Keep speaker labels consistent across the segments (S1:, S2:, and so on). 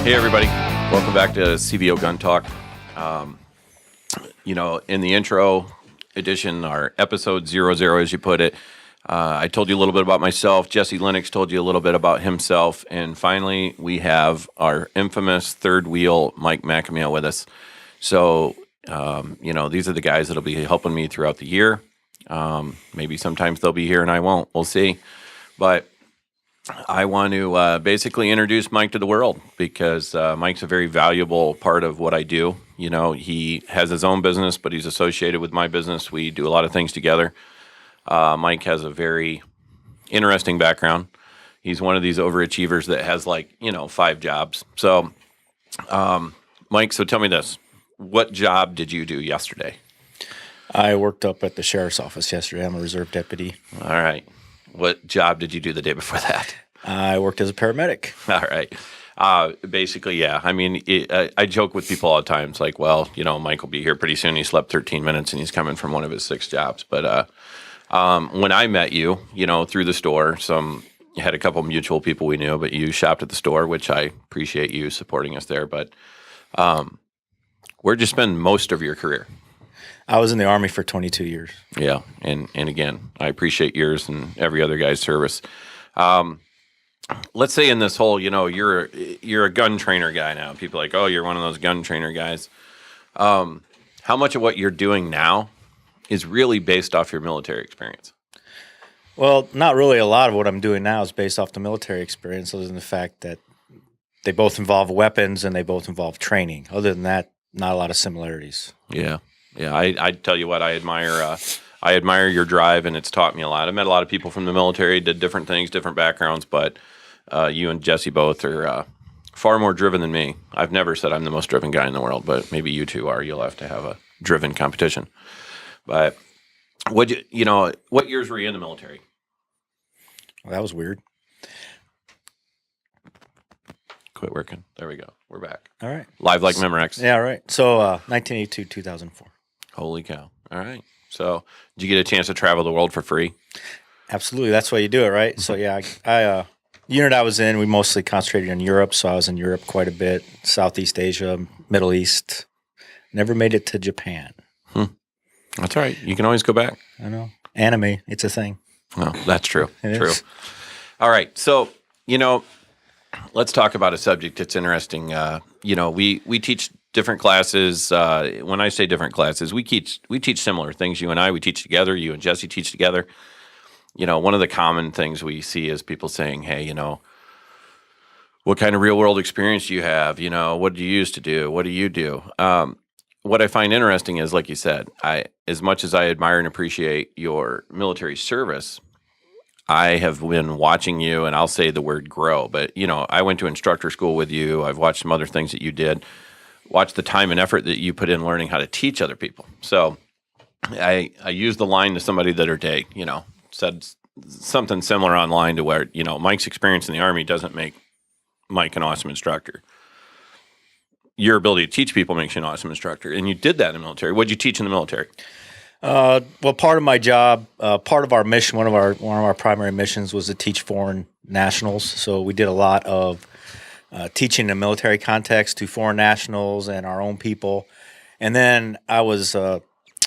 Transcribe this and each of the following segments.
S1: Hey, everybody. Welcome back to CVO Gun Talk. In the intro edition, our episode 00, as you put it, I told you a little bit about myself. Jesse Lennox told you a little bit about himself. And finally, we have our infamous third wheel, Mike McAmeel, with us. So, these are the guys that'll be helping me throughout the year. Maybe sometimes they'll be here and I won't. We'll see. But I want to basically introduce Mike to the world because Mike's a very valuable part of what I do. You know, he has his own business, but he's associated with my business. We do a lot of things together. Mike has a very interesting background. He's one of these overachievers that has 5 jobs. So, Mike, so tell me this. What job did you do yesterday?
S2: I worked up at the sheriff's office yesterday. I'm a reserve deputy.
S1: All right. What job did you do the day before that?
S2: I worked as a paramedic.
S1: All right. Basically, yeah. I mean, I joke with people all the time. It's like, well, Mike will be here pretty soon. He slept 13 minutes and he's coming from one of his 6 jobs. But when I met you, through the store, had a couple mutual people we knew, but you shopped at the store, which I appreciate you supporting us there. But where'd you spend most of your career?
S2: I was in the Army for 22 years.
S1: Yeah, and again, I appreciate yours and every other guy's service. Let's say in this whole, you're a gun trainer guy now. People are like, oh, you're one of those gun trainer guys. How much of what you're doing now is really based off your military experience?
S2: Well, not really. A lot of what I'm doing now is based off the military experience, other than the fact that they both involve weapons and they both involve training. Other than that, not a lot of similarities.
S1: Yeah. Yeah, I tell you what, I admire your drive, and it's taught me a lot. I met a lot of people from the military, did different things, different backgrounds, but you and Jesse both are far more driven than me. I've never said I'm the most driven guy in the world, but maybe you two are. You'll have to have a driven competition. But what years were you in the military?
S2: Well, that was weird.
S1: Quit working. There we go. We're back.
S2: All right.
S1: Live like Memorex.
S2: Yeah, right. So 1982, 2004.
S1: Holy cow. All right. So did you get a chance to travel the world for free?
S2: Absolutely. That's why you do it, right? So, yeah, the unit I was in, we mostly concentrated on Europe. So I was in Europe quite a bit, Southeast Asia, Middle East. Never made it to Japan.
S1: That's all right. You can always go back.
S2: I know. Anime, it's a thing.
S1: Oh, that's true.
S2: It is.
S1: All right. So, let's talk about a subject that's interesting. We teach different classes. When I say different classes, we teach similar things. You and I, we teach together. You and Jesse teach together. One of the common things we see is people saying, hey, what kind of real world experience do you have? What do you used to do? What do you do? What I find interesting is, like you said, as much as I admire and appreciate your military service, I have been watching you, and I'll say the word grow, but, I went to instructor school with you. I've watched some other things that you did, watched the time and effort that you put in learning how to teach other people. So I used the line to somebody the other day, said something similar online to where, Mike's experience in the Army doesn't make Mike an awesome instructor. Your ability to teach people makes you an awesome instructor, and you did that in the military. What did you teach in the military?
S2: Well, part of my job, part of our mission, one of our primary missions was to teach foreign nationals. So we did a lot of teaching in a military context to foreign nationals and our own people. And then I was a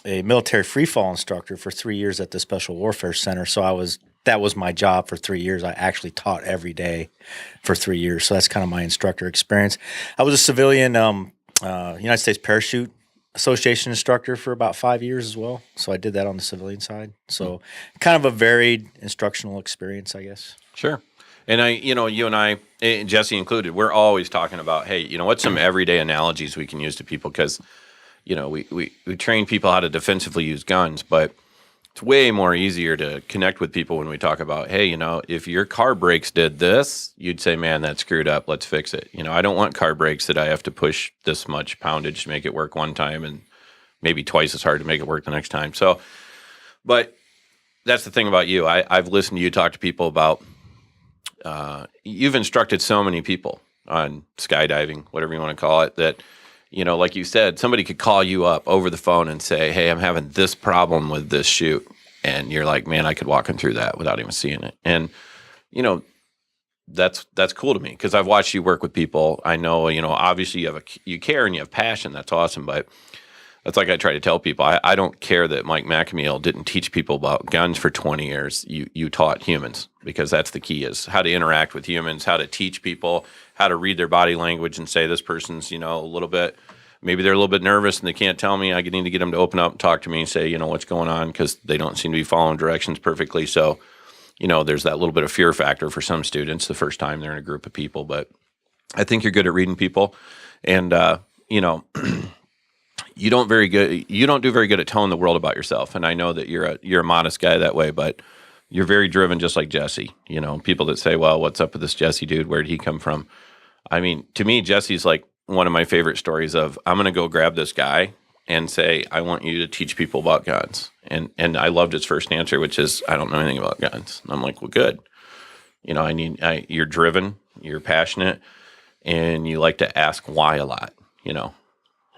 S2: military free fall instructor for 3 years at the Special Warfare Center. So that was my job for 3 years. I actually taught every day for 3 years. So that's kind of my instructor experience. I was a civilian United States Parachute Association instructor for about 5 years as well. So I did that on the civilian side. So kind of a varied instructional experience, I guess.
S1: Sure. And you and I, Jesse included, we're always talking about, hey, what's some everyday analogies we can use to people? Because, we train people how to defensively use guns, but it's way more easier to connect with people when we talk about, hey, if your car brakes did this, you'd say, man, that's screwed up. Let's fix it. I don't want car brakes that I have to push this much poundage to make it work one time and maybe twice as hard to make it work the next time. So, but that's the thing about you. I've listened to you talk to people about, you've instructed so many people on skydiving, whatever you want to call it, that, like you said, somebody could call you up over the phone and say, hey, I'm having this problem with this chute. And you're like, man, I could walk them through that without even seeing it. And, that's cool to me because I've watched you work with people. I know, obviously you care and you have passion. That's awesome. But that's like I try to tell people. I don't care that Mike McAmeal didn't teach people about guns for 20 years. You taught humans because that's the key is how to interact with humans, how to teach people, how to read their body language and say this person's, a little bit, maybe they're a little bit nervous and they can't tell me. I need to get them to open up and talk to me and say, what's going on because they don't seem to be following directions perfectly. So, there's that little bit of fear factor for some students the first time they're in a group of people. But I think you're good at reading people and, you don't do very good at telling the world about yourself. And I know that you're a modest guy that way, but you're very driven, just like Jesse. People that say, "Well, what's up with this Jesse dude? Where did he come from?" I mean, to me, Jesse's like one of my favorite stories of I'm going to go grab this guy and say, "I want you to teach people about guns." And I loved his first answer, which is, "I don't know anything about guns." And I'm like, "Well, good. You're driven, you're passionate, and you like to ask why a lot.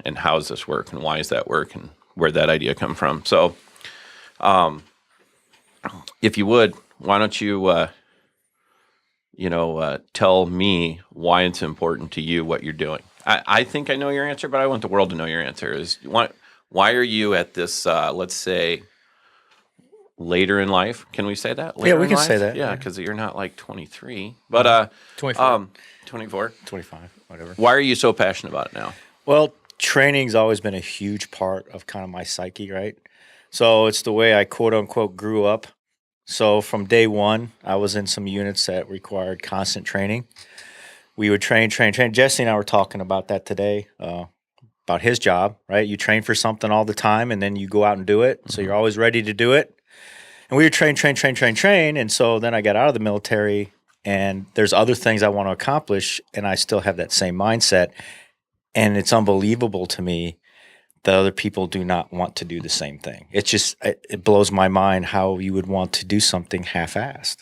S1: And how does this work and why does that work and where'd that idea come from?" So if you would, why don't you, tell me why it's important to you what you're doing. I think I know your answer, but I want the world to know your answer. Is why are you at this, let's say, later in life? Can we say that? Later
S2: Yeah, we
S1: in
S2: can
S1: life?
S2: say that.
S1: Yeah, because you're not like 23, but
S3: 24.
S1: 24.
S2: 25, whatever.
S1: Why are you so passionate about it now?
S2: Well, training's always been a huge part of kind of my psyche, right? So it's the way I quote unquote grew up. So from day one, I was in some units that required constant training. We would train. Jesse and I were talking about that today, about his job, right? You train for something all the time and then you go out and do it. So you're always ready to do it. And we would train. And so then I got out of the military and there's other things I want to accomplish and I still have that same mindset. And it's unbelievable to me that other people do not want to do the same thing. It blows my mind how you would want to do something half-assed.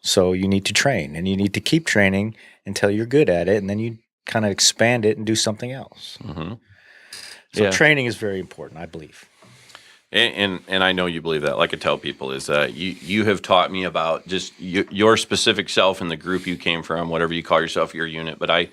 S2: So you need to train and you need to keep training until you're good at it. And then you kind of expand it and do something else.
S1: Mm-hmm.
S2: So training is very important, I believe.
S1: And I know you believe that. Like I tell people is you have taught me about just your specific self and the group you came from, whatever you call yourself, your unit. But I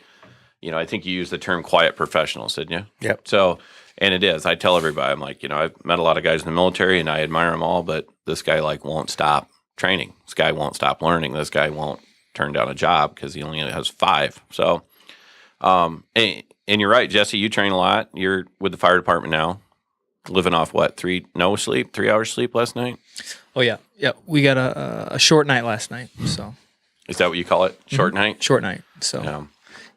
S1: think you used the term quiet professionals, didn't you?
S2: Yep.
S1: So, and it is. I tell everybody, I'm like, I've met a lot of guys in the military and I admire them all, but this guy won't stop training. This guy won't stop learning. This guy won't turn down a job because he only has 5. So, and you're right, Jesse, you train a lot. You're with the fire department now, living off what, 3 hours sleep last night?
S3: Oh, yeah. Yeah. We got a short night last night. So,
S1: Is that what you call it? Short night?
S3: short night. So,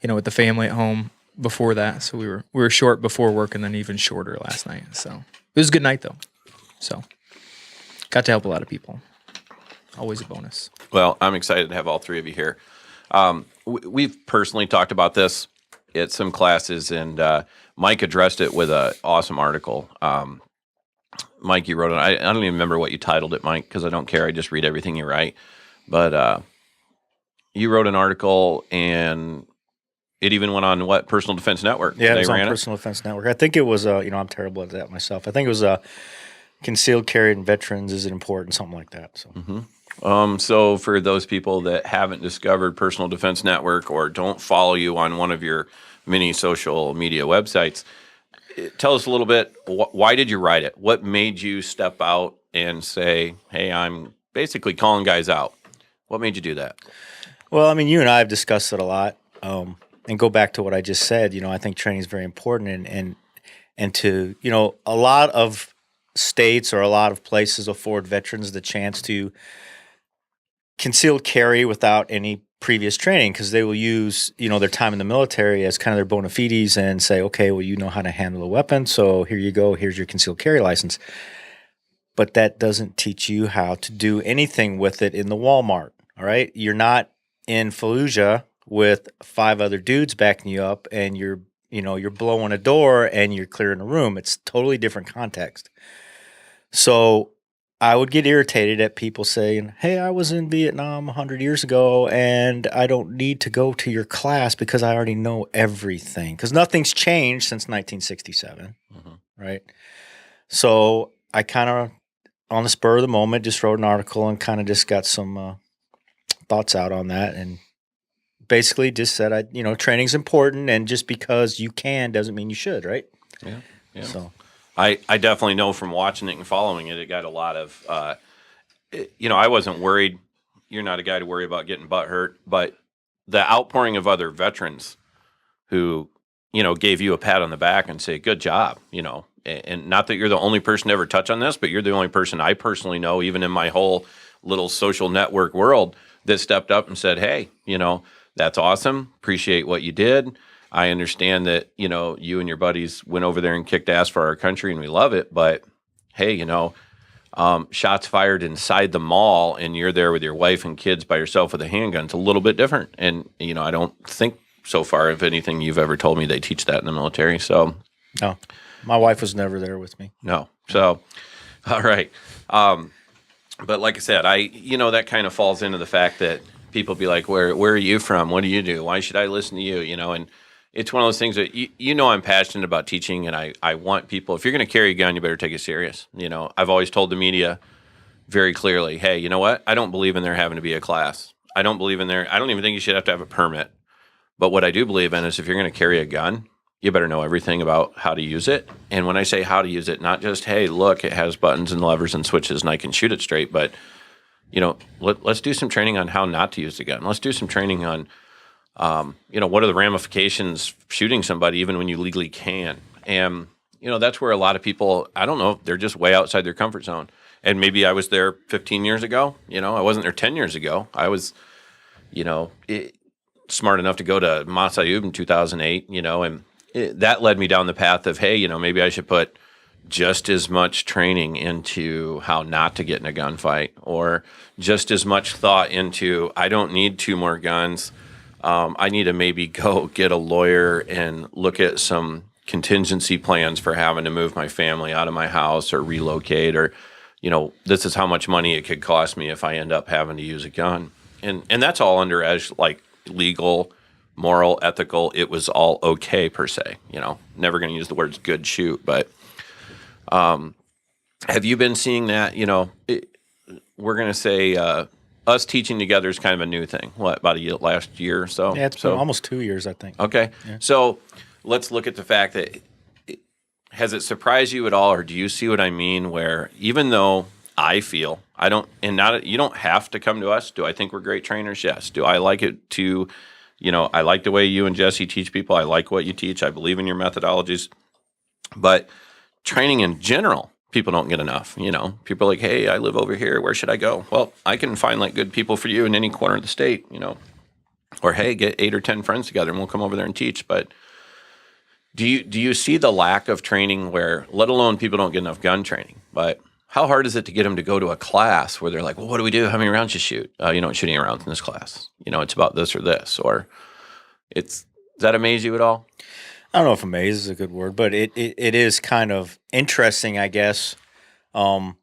S3: with the family at home before that. So we were short before work and then even shorter last night. So it was a good night though. So got to help a lot of people. Always a bonus.
S1: Well, I'm excited to have all 3 of you here. We've personally talked about this at some classes, and Mike addressed it with an awesome article. Mike, you wrote it. I don't even remember what you titled it, Mike, because I don't care. I just read everything you write. But you wrote an article, and it even went on what, Personal Defense Network?
S2: Yeah, it was on Personal Defense Network. I think it was I'm terrible at that myself. I think it was concealed carry in veterans, is it important, something like that. So.
S1: Mm-hmm. So for those people that haven't discovered Personal Defense Network or don't follow you on one of your many social media websites, tell us a little bit, why did you write it? What made you step out and say, hey, I'm basically calling guys out? What made you do that?
S2: Well, I mean, you and I have discussed it a lot. And go back to what I just said, I think training is very important and to, a lot of states or a lot of places afford veterans the chance to concealed carry without any previous training because they will use, their time in the military as kind of their bona fides and say, okay, well, you know how to handle a weapon, so here you go, here's your concealed carry license. But that doesn't teach you how to do anything with it in the Walmart, all right? You're not in Fallujah with 5 other dudes backing you up and you're blowing a door and you're clearing a room. It's totally different context. So I would get irritated at people saying, hey, I was in Vietnam 100 years ago and I don't need to go to your class because I already know everything. Because nothing's changed since 1967, right? So I kind of, on the spur of the moment, just wrote an article and kind of just got some thoughts out on that. And basically just said, training's important, and just because you can doesn't mean you should, right?
S1: Yeah. Yeah.
S2: So
S1: I definitely know from watching it and following it, it got a lot of, I wasn't worried. You're not a guy to worry about getting butt hurt, but the outpouring of other veterans who, gave you a pat on the back and say, good job, and not that you're the only person to ever touch on this, but you're the only person I personally know, even in my whole little social network world, that stepped up and said, hey, that's awesome. Appreciate what you did. I understand that, you and your buddies went over there and kicked ass for our country and we love it. But hey, shots fired inside the mall and you're there with your wife and kids by yourself with a handgun. It's a little bit different. And, I don't think so far of anything you've ever told me they teach that in the military. So
S2: no, my wife was never there with me.
S1: No. So, all right. But like I said, that kind of falls into the fact that people be like, where are you from? What do you do? Why should I listen to you? And it's one of those things that, I'm passionate about teaching, and I want people, if you're going to carry a gun, you better take it serious. I've always told the media very clearly, hey, you know what? I don't believe in there having to be a class. I don't even think you should have to have a permit. But what I do believe in is if you're going to carry a gun, you better know everything about how to use it. And when I say how to use it, not just, hey, look, it has buttons and levers and switches and I can shoot it straight, but, let's do some training on how not to use the gun. Let's do some training on, what are the ramifications shooting somebody even when you legally can. And, that's where a lot of people, I don't know, they're just way outside their comfort zone. And maybe I was there 15 years ago. I wasn't there 10 years ago. I was, smart enough to go to Masayub in 2008, and that led me down the path of, hey, maybe I should put just as much training into how not to get in a gunfight, or just as much thought into, I don't need 2 more guns. I need to maybe go get a lawyer and look at some contingency plans for having to move my family out of my house or relocate, or, this is how much money it could cost me if I end up having to use a gun. And that's all under as like legal, moral, ethical. It was all okay per se, never going to use the words good shoot, but have you been seeing that, we're going to say us teaching together is kind of a new thing. What, about last year or so?
S2: Yeah, it's been almost 2 years, I think.
S1: Okay. Yeah. So let's look at the fact that, has it surprised you at all, or do you see what I mean, where even though I feel, you don't have to come to us. Do I think we're great trainers? Yes. Do I like it to, I like the way you and Jesse teach people. I like what you teach. I believe in your methodologies. But training in general, people don't get enough. People are like, hey, I live over here. Where should I go? Well, I can find like good people for you in any corner of the state, or hey, get 8 or 10 friends together and we'll come over there and teach. But do you see the lack of training where, let alone people don't get enough gun training, but how hard is it to get them to go to a class where they're like, well, what do we do? How many rounds you shoot? You don't shoot any rounds in this class. It's about this or this, or does that amaze you at all?
S2: I don't know if amaze is a good word, but it is kind of interesting, I guess. But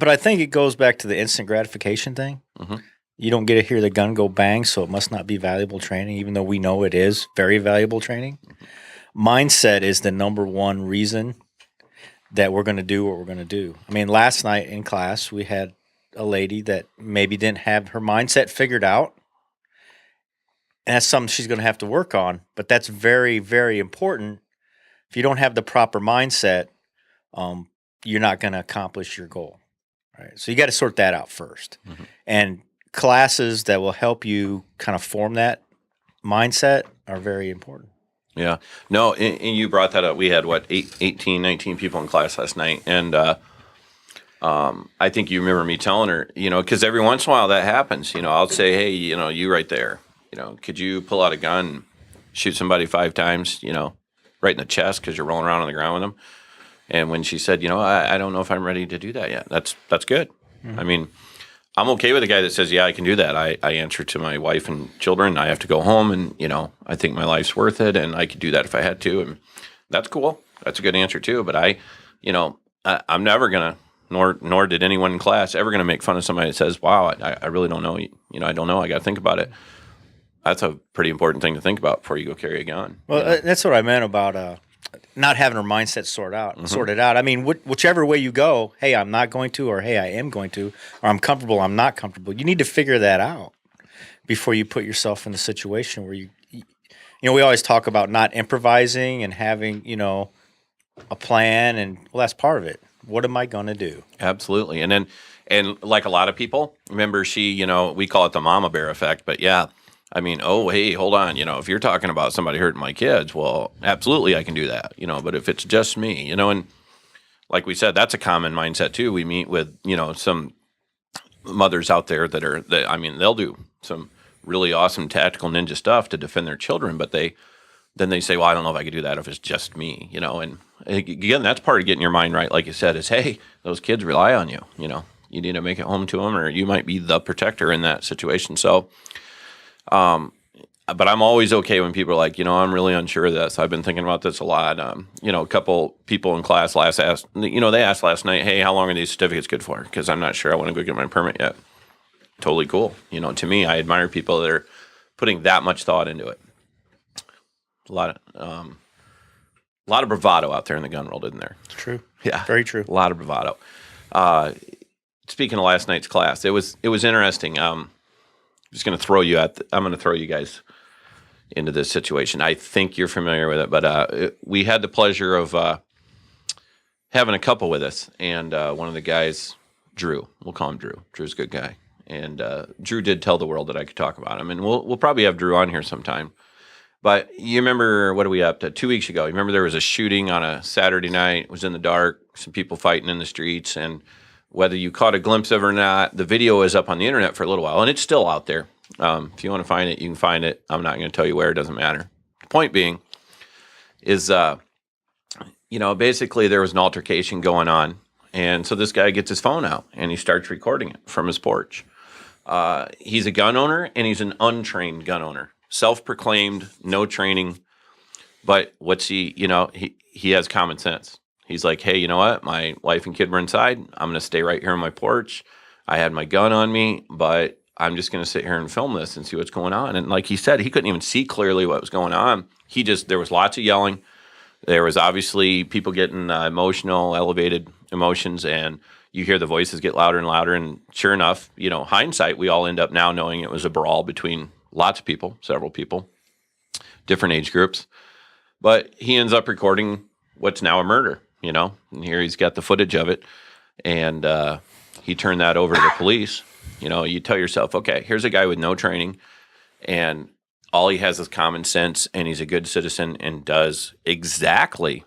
S2: I think it goes back to the instant gratification thing. Mm-hmm. You don't get to hear the gun go bang, so it must not be valuable training, even though we know it is very valuable training. Mm-hmm. Mindset is the number one reason that we're going to do what we're going to do. I mean, last night in class, we had a lady that maybe didn't have her mindset figured out. And that's something she's going to have to work on. But that's very, very important. If you don't have the proper mindset, you're not going to accomplish your goal. Right? So you got to sort that out first. Mm-hmm. And classes that will help you kind of form that mindset are very important.
S1: Yeah. No, and you brought that up. We had, 18, 19 people in class last night. And I think you remember me telling her, because every once in a while that happens. I'll say, hey, you right there. Could you pull out a gun, shoot somebody 5 times, right in the chest because you're rolling around on the ground with them? And when she said, I don't know if I'm ready to do that yet, that's good. Mm-hmm. I mean, I'm okay with a guy that says, yeah, I can do that. I answer to my wife and children. I have to go home and, I think my life's worth it and I could do that if I had to. And that's cool. That's a good answer too. But I'm never going to, nor did anyone in class ever going to make fun of somebody that says, wow, I really don't know. I don't know. I got to think about it. That's a pretty important thing to think about before you go carry a gun.
S2: Well, that's what I meant about not having her mindset sorted out. I mean, whichever way you go, hey, I'm not going to, or hey, I am going to, or I'm comfortable, I'm not comfortable. You need to figure that out before you put yourself in the situation where we always talk about not improvising and having, a plan, and well, that's part of it. What am I going to do?
S1: Absolutely. And like a lot of people, remember we call it the mama bear effect, but yeah, I mean, oh, hey, hold on. If you're talking about somebody hurting my kids, well, absolutely I can do that, but if it's just me, and like we said, that's a common mindset too. We meet with, some mothers out there they'll do some really awesome tactical ninja stuff to defend their children, but then they say, well, I don't know if I could do that if it's just me, and again, that's part of getting your mind right. Like you said, is, hey, those kids rely on you, you need to make it home to them, or you might be the protector in that situation. So, but I'm always okay when people are like, I'm really unsure of this. I've been thinking about this a lot. A couple people in class they asked last night, hey, how long are these certificates good for? Because I'm not sure. I want to go get my permit yet. Totally cool. To me, I admire people that are putting that much thought into it. A lot of bravado out there in the gun world, isn't there?
S2: It's true.
S1: Yeah,
S2: very true.
S1: A lot of bravado. Speaking of last night's class, it was interesting. I'm going to throw you guys into this situation. I think you're familiar with it, but we had the pleasure of having a couple with us, and one of the guys, Drew, we'll call him Drew. Drew's a good guy, and Drew did tell the world that I could talk about him, and we'll probably have Drew on here sometime. But you remember, what are we up to? 2 weeks ago, you remember there was a shooting on a Saturday night. It was in the dark, some people fighting in the streets, and whether you caught a glimpse of it or not, the video is up on the internet for a little while, and it's still out there. If you want to find it, you can find it. I'm not going to tell you where. It doesn't matter. The point being is, basically there was an altercation going on, and so this guy gets his phone out, and he starts recording it from his porch. He's a gun owner, and he's an untrained gun owner. Self-proclaimed, no training, but what's he has common sense. He's like, hey, you know what? My wife and kid were inside. I'm going to stay right here on my porch. I had my gun on me, but I'm just going to sit here and film this and see what's going on. And like he said, he couldn't even see clearly what was going on. There was lots of yelling. There was obviously people getting emotional, elevated emotions, and you hear the voices get louder and louder. And sure enough, hindsight, we all end up now knowing it was a brawl between lots of people, several people, different age groups. But he ends up recording what's now a murder, and here he's got the footage of it. And he turned that over to the police. You tell yourself, okay, here's a guy with no training, and all he has is common sense, and he's a good citizen and does exactly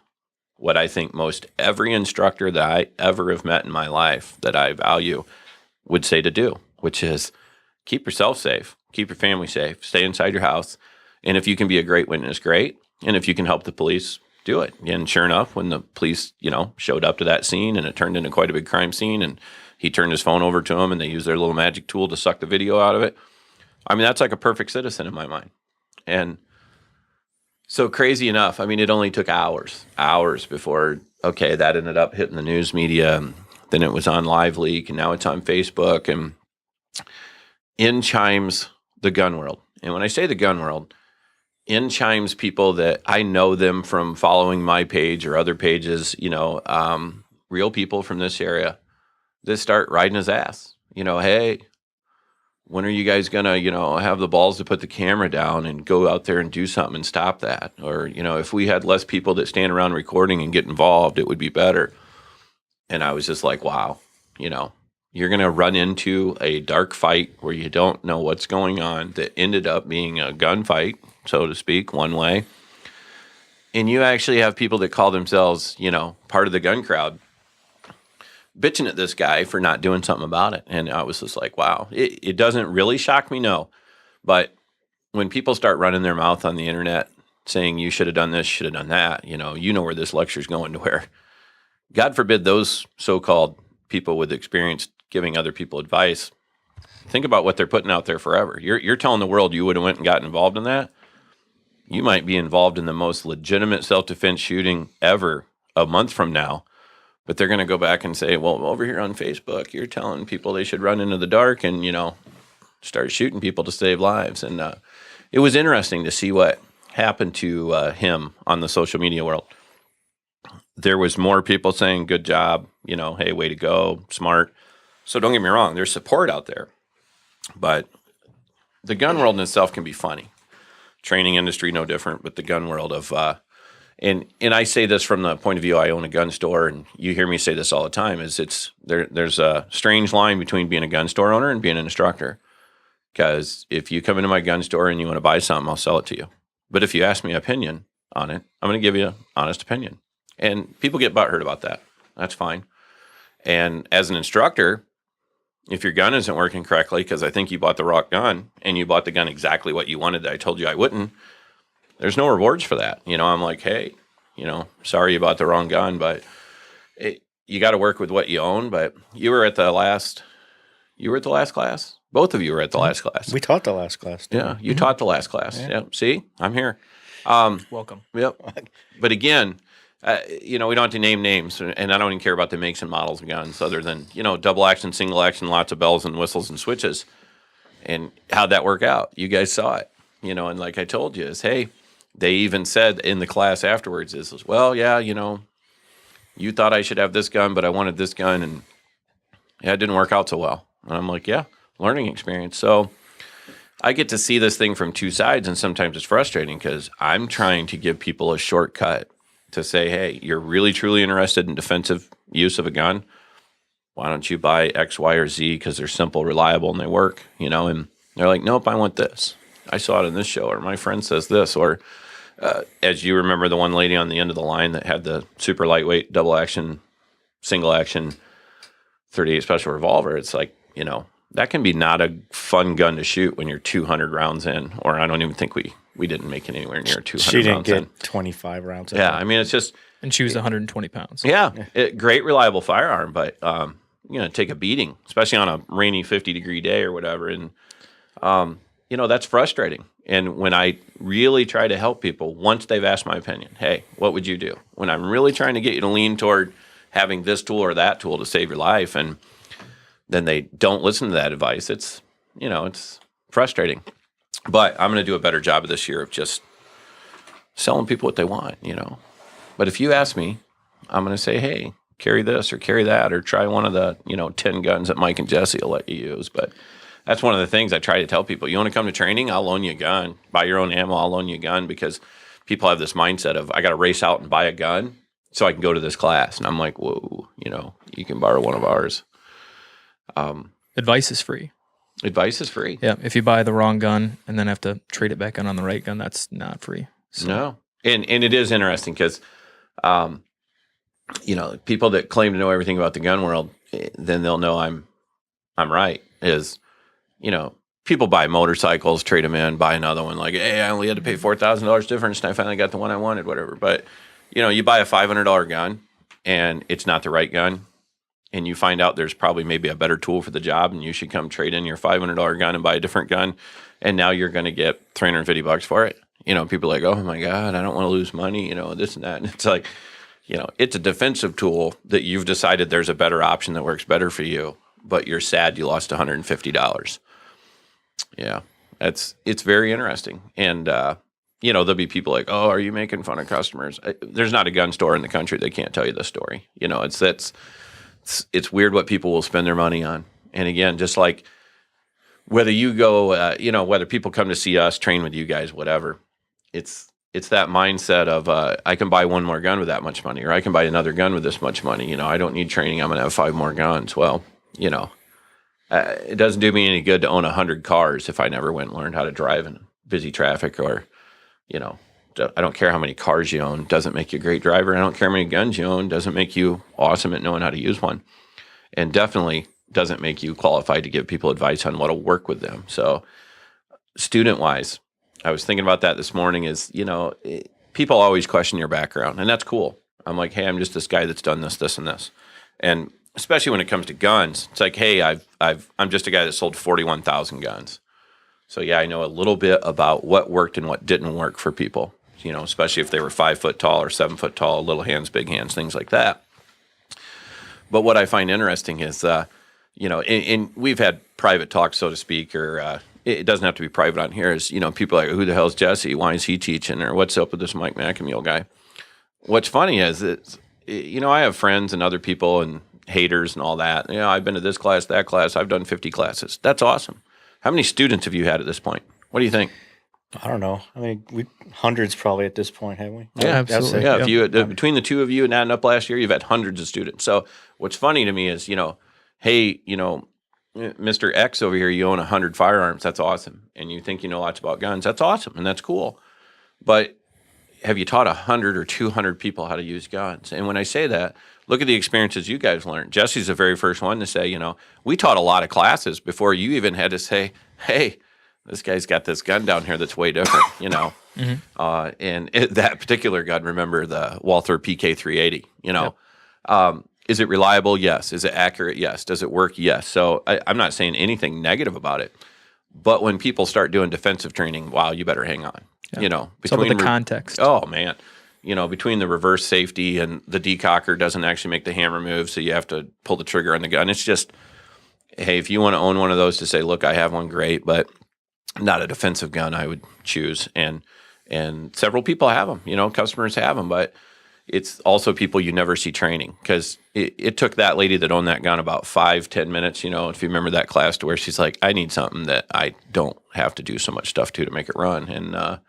S1: what I think most every instructor that I ever have met in my life that I value would say to do, which is keep yourself safe. Keep your family safe. Stay inside your house. And if you can be a great witness, great. And if you can help the police, do it. And sure enough, when the police, showed up to that scene and it turned into quite a big crime scene, and he turned his phone over to him and they used their little magic tool to suck the video out of it. I mean, that's like a perfect citizen in my mind. And so crazy enough, I mean, it only took hours before, okay, that ended up hitting the news media. And then it was on Live Leak, and now it's on Facebook. And in chimes the gun world. And when I say the gun world, in chimes people that I know them from following my page or other pages, real people from this area that start riding his ass. Hey, when are you guys going to, have the balls to put the camera down and go out there and do something and stop that? Or, if we had less people that stand around recording and get involved, it would be better. And I was just like, wow, you're going to run into a dark fight where you don't know what's going on that ended up being a gunfight, so to speak, one way. And you actually have people that call themselves, part of the gun crowd, bitching at this guy for not doing something about it. And I was just like, wow. It doesn't really shock me, no. But when people start running their mouth on the internet saying you should have done this, should have done that, you know where this lecture's going to where, God forbid those so-called people with experience giving other people advice, think about what they're putting out there forever. You're telling the world you would have went and gotten involved in that. You might be involved in the most legitimate self-defense shooting ever a month from now, but they're going to go back and say, well, over here on Facebook, you're telling people they should run into the dark and, start shooting people to save lives. And it was interesting to see what happened to him on the social media world. There was more people saying, good job, hey, way to go, smart. So don't get me wrong, there's support out there. But the gun world in itself can be funny. Training industry, no different, but the gun world of, and I say this from the point of view, I own a gun store, and you hear me say this all the time, is there's a strange line between being a gun store owner and being an instructor. Because if you come into my gun store and you want to buy something, I'll sell it to you. But if you ask me opinion on it, I'm going to give you an honest opinion. And people get butthurt about that. That's fine. And as an instructor, if your gun isn't working correctly, because I think you bought the wrong gun and you bought the gun exactly what you wanted that I told you I wouldn't, there's no rewards for that. I'm like, hey, sorry you bought the wrong gun, but you got to work with what you own. But you were at the last class? Both of you were at the last class.
S2: We taught the last class.
S1: Yeah, you taught the last class. Yeah. See, I'm here.
S3: Welcome.
S1: Yep. But again, we don't have to name names, and I don't even care about the makes and models of guns other than, double action, single action, lots of bells and whistles and switches. And how'd that work out? You guys saw it, and like I told you is, hey, they even said in the class afterwards is, well, yeah, you thought I should have this gun, but I wanted this gun, and yeah, it didn't work out so well. And I'm like, yeah. Learning experience. So I get to see this thing from two sides, and sometimes it's frustrating because I'm trying to give people a shortcut to say, hey, you're really truly interested in defensive use of a gun. Why don't you buy X, Y, or Z because they're simple, reliable, and they work, and they're like, nope, I want this. I saw it in this show, or my friend says this, or as you remember the one lady on the end of the line that had the super lightweight double action, single action 38 special revolver. It's like, that can be not a fun gun to shoot when you're 200 rounds in, or I don't even think we didn't make it anywhere near 200
S2: She didn't
S1: rounds
S2: get
S1: in.
S2: 25 rounds.
S1: Yeah, I mean, it's just...
S3: And she was 120 pounds.
S1: Yeah, great, reliable firearm, but take a beating, especially on a rainy 50-degree day or whatever, and, that's frustrating. And when I really try to help people, once they've asked my opinion, hey, what would you do? When I'm really trying to get you to lean toward having this tool or that tool to save your life, and then they don't listen to that advice, it's frustrating. But I'm going to do a better job of this year of just selling people what they want, But if you ask me, I'm going to say, hey, carry this or carry that or try one of the, 10 guns that Mike and Jesse will let you use. But that's one of the things I try to tell people. You want to come to training? I'll loan you a gun. Buy your own ammo, I'll loan you a gun, because people have this mindset of, I got to race out and buy a gun so I can go to this class. And I'm like, whoa, you can borrow one of ours.
S3: Advice is free.
S1: Advice is free.
S3: Yeah. If you buy the wrong gun and then have to trade it back on the right gun, that's not free. So.
S1: No. And it is interesting because, people that claim to know everything about the gun world, then they'll know I'm right. Is, people buy motorcycles, trade them in, buy another one. Like, hey, I only had to pay $4,000 difference, and I finally got the one I wanted, whatever. But, you buy a $500 gun, and it's not the right gun, and you find out there's probably maybe a better tool for the job, and you should come trade in your $500 gun and buy a different gun, and now you're going to get $350 for it. People are like, oh my God, I don't want to lose money, this and that. And it's like, it's a defensive tool that you've decided there's a better option that works better for you, but you're sad you lost $150. Yeah, it's very interesting. And, there'll be people like, oh, are you making fun of customers? There's not a gun store in the country that can't tell you this story. It's weird what people will spend their money on. And again, just like whether you go, whether people come to see us, train with you guys, whatever, it's that mindset of I can buy one more gun with that much money, or I can buy another gun with this much money. I don't need training. I'm going to have 5 more guns. Well, it doesn't do me any good to own 100 cars if I never went and learned how to drive in busy traffic, or, I don't care how many cars you own. Doesn't make you a great driver. I don't care how many guns you own. Doesn't make you awesome at knowing how to use one. And definitely doesn't make you qualified to give people advice on what'll work with them. So student-wise, I was thinking about that this morning is, people always question your background, and that's cool. I'm like, hey, I'm just this guy that's done this, this, and this. And especially when it comes to guns, it's like, hey, I'm just a guy that sold 41,000 guns. So yeah, I know a little bit about what worked and what didn't work for people, especially if they were 5 foot tall or 7 foot tall, little hands, big hands, things like that. But what I find interesting is, and we've had private talks, so to speak, or it doesn't have to be private on here, is, people are like, who the hell's Jesse? Why is he teaching? Or what's up with this Mike McAmule guy? What's funny is, I have friends and other people and haters and all that. I've been to this class, that class. I've done 50 classes. That's awesome. How many students have you had at this point? What do you think?
S2: I don't know. I mean, we hundreds probably at this point, haven't we?
S3: Yeah, absolutely.
S1: Yeah, if you between the two of you and adding up last year, you've had hundreds of students. So what's funny to me is, hey, Mr. X over here, you own 100 firearms. That's awesome. And you think you know lots about guns. That's awesome, and that's cool. But have you taught 100 or 200 people how to use guns? And when I say that, look at the experiences you guys learned. Jesse's the very first one to say, we taught a lot of classes before you even had to say, hey, this guy's got this gun down here that's way different, and that particular gun, remember the Walther PK380,
S3: Yep.
S1: Is it reliable? Yes. Is it accurate? Yes. Does it work? Yes. So I'm not saying anything negative about it, but when people start doing defensive training, wow, you better hang on,
S3: It's all about the context.
S1: Oh man. Between the reverse safety and the decocker doesn't actually make the hammer move, so you have to pull the trigger on the gun. It's just, hey, if you want to own one of those to say, look, I have one, great, but not a defensive gun I would choose. And several people have them, customers have them, but it's also people you never see training, because it took that lady that owned that gun about 5-10 minutes, if you remember that class, to where she's like, I need something that I don't have to do so much stuff to make it run. And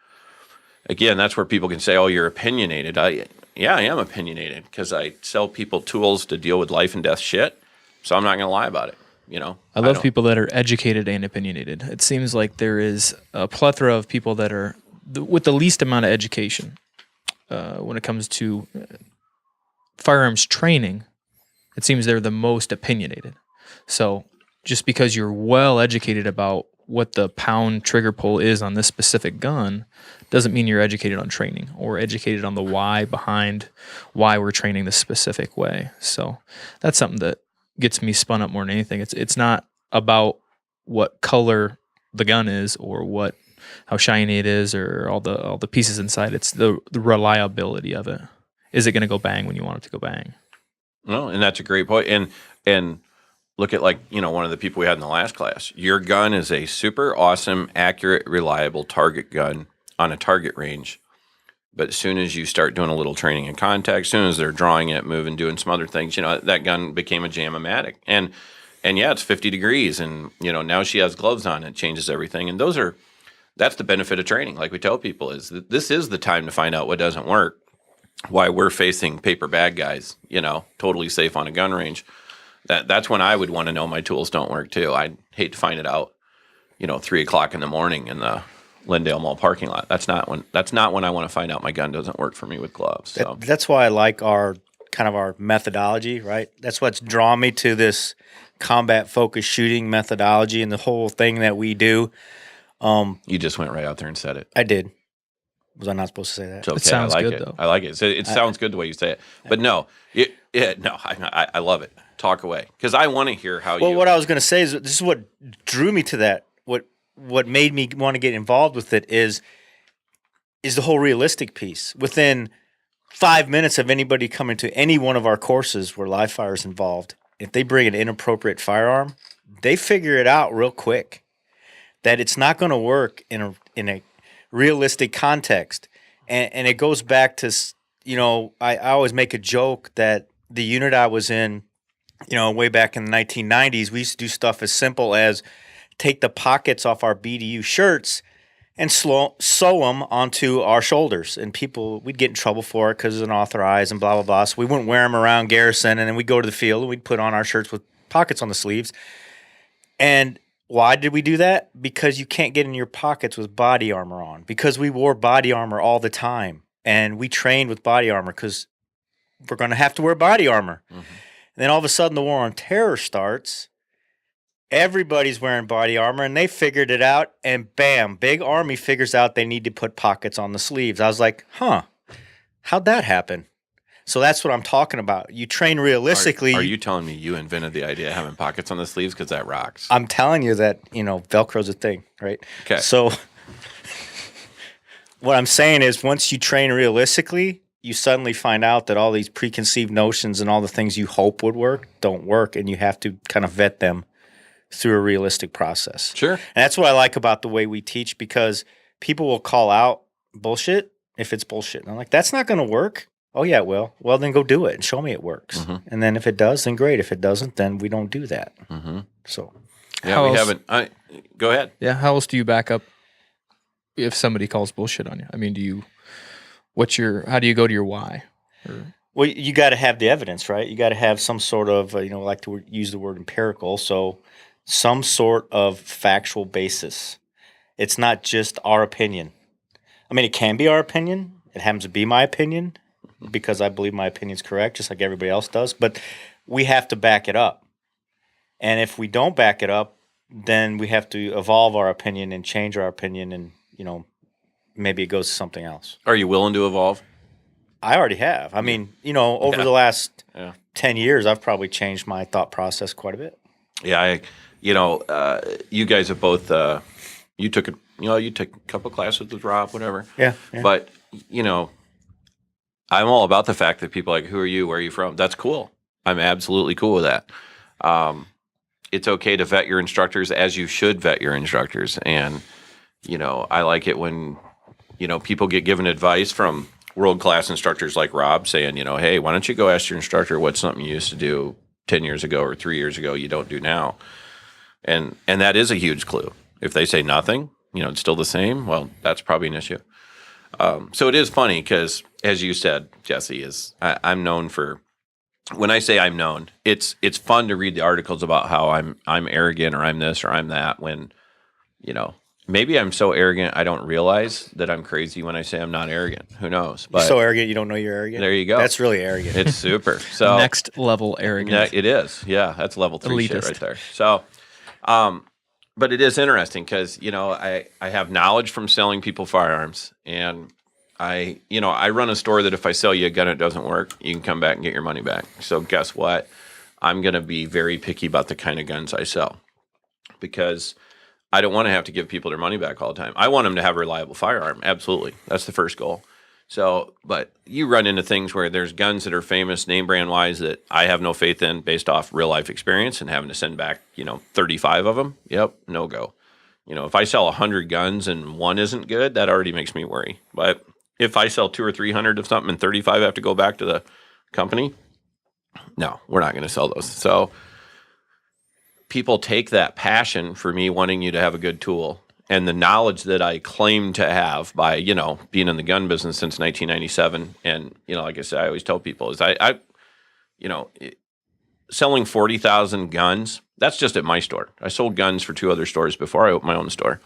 S1: again, that's where people can say, oh, you're opinionated. I am opinionated because I sell people tools to deal with life and death shit. So I'm not going to lie about it.
S3: I love people that are educated and opinionated. It seems like there is a plethora of people that are with the least amount of education when it comes to firearms training. It seems they're the most opinionated. So just because you're well educated about what the pound trigger pull is on this specific gun doesn't mean you're educated on training or educated on the why behind why we're training this specific way. So that's something that gets me spun up more than anything. It's not about what color the gun is or how shiny it is or all the pieces inside. It's the reliability of it. Is it going to go bang when you want it to go bang?
S1: No, and that's a great point. And look at one of the people we had in the last class. Your gun is a super awesome, accurate, reliable target gun on a target range. But as soon as you start doing a little training in contact, as soon as they're drawing it, moving, doing some other things, that gun became a jam-o-matic. And yeah, it's 50 degrees, and now she has gloves on. It changes everything. And that's the benefit of training. Like we tell people, is that this is the time to find out what doesn't work. Why we're facing paper bag guys, totally safe on a gun range. That's when I would want to know my tools don't work too. I'd hate to find it out, 3:00 in the morning in the Lindale Mall parking lot. That's not when I want to find out my gun doesn't work for me with gloves. So
S2: that's why I like our methodology, right? That's what's drawn me to this combat focused shooting methodology and the whole thing that we do.
S1: You just went right out there and said it.
S2: I did. Was I not supposed to say that?
S1: It's okay.
S3: It sounds
S1: I like
S3: good,
S1: it.
S3: though.
S1: I like it. It sounds good the way you say it. But no, I love it. Talk away, because I want to hear how.
S2: Well, what I was going to say is this is what drew me to that. What made me want to get involved with it is the whole realistic piece. Within 5 minutes of anybody coming to any one of our courses where live fire is involved, if they bring an inappropriate firearm, they figure it out real quick that it's not going to work in a realistic context. And it goes back to, I always make a joke that the unit I was in, way back in the 1990s, we used to do stuff as simple as take the pockets off our BDU shirts and sew them onto our shoulders. And we'd get in trouble for it because it's unauthorized and blah, blah, blah. So we wouldn't wear them around garrison, and then we'd go to the field and we'd put on our shirts with pockets on the sleeves. And why did we do that? Because you can't get in your pockets with body armor on. Because we wore body armor all the time. And we trained with body armor because we're going to have to wear body armor. Mm-hmm. And then all of a sudden the war on terror starts. Everybody's wearing body armor, and they figured it out, and bam, big army figures out they need to put pockets on the sleeves. I was like, how'd that happen? So that's what I'm talking about. You train realistically.
S1: Are you telling me you invented the idea of having pockets on the sleeves? Because that rocks.
S2: I'm telling you that, Velcro's a thing, right?
S1: Okay.
S2: So what I'm saying is once you train realistically, you suddenly find out that all these preconceived notions and all the things you hope would work don't work, and you have to kind of vet them through a realistic process.
S1: Sure.
S2: And that's what I like about the way we teach, because people will call out bullshit if it's bullshit. And I'm like, that's not going to work. Oh, yeah, it will. Well, then go do it and show me it works. Mm-hmm. And then if it does, then great. If it doesn't, then we don't do that. Mm-hmm. So
S1: Yeah,
S3: How
S1: we
S3: else-
S1: haven't. Go ahead.
S3: Yeah. How else do you back up if somebody calls bullshit on you? I mean, how do you go to your why? Or,
S2: Well, you got to have the evidence, right? You got to have some sort of, like to use the word empirical. So, some sort of factual basis. It's not just our opinion. I mean, it can be our opinion. It happens to be my opinion because I believe my opinion's correct, just like everybody else does. But we have to back it up. And if we don't back it up, then we have to evolve our opinion and change our opinion, and maybe it goes to something else.
S1: Are you willing to evolve?
S2: I already have. I mean, over
S1: Yeah.
S2: the last
S1: Yeah.
S2: 10 years, I've probably changed my thought process quite a bit.
S1: Yeah, you guys have both. You took a couple classes with Rob, whatever.
S2: Yeah.
S1: But I'm all about the fact that people are like, who are you? Where are you from? That's cool. I'm absolutely cool with that. It's okay to vet your instructors as you should vet your instructors. And, I like it when, people get given advice from world-class instructors like Rob saying, hey, why don't you go ask your instructor what's something you used to do 10 years ago or 3 years ago you don't do now. And that is a huge clue. If they say nothing, it's still the same, well, that's probably an issue. So it is funny because, as you said, Jesse, I'm known for. When I say I'm known, it's fun to read the articles about how I'm arrogant or I'm this or I'm that. When maybe I'm so arrogant I don't realize that I'm crazy when I say I'm not arrogant. Who knows? But
S2: You're so arrogant you don't know you're arrogant.
S1: there you go.
S2: That's really arrogant.
S1: It's super. So
S3: next level arrogance.
S1: yeah, it is. Yeah, that's level 3 shit
S3: Elitist.
S1: right there. So, but it is interesting because I have knowledge from selling people firearms, and I run a store that if I sell you a gun it doesn't work, you can come back and get your money back. So guess what? I'm going to be very picky about the kind of guns I sell because I don't want to have to give people their money back all the time. I want them to have a reliable firearm. Absolutely. That's the first goal. So, but you run into things where there's guns that are famous name brand wise that I have no faith in based off real life experience and having to send back, 35 of them. Yep. No go. If I sell 100 guns and one isn't good, that already makes me worry. But if I sell 200 or 300 of something and 35 have to go back to the company, no, we're not going to sell those. So people take that passion for me wanting you to have a good tool and the knowledge that I claim to have by, being in the gun business since 1997. And, like I said, I always tell people is selling 40,000 guns, that's just at my store. I sold guns for 2 other stores before I opened my own store.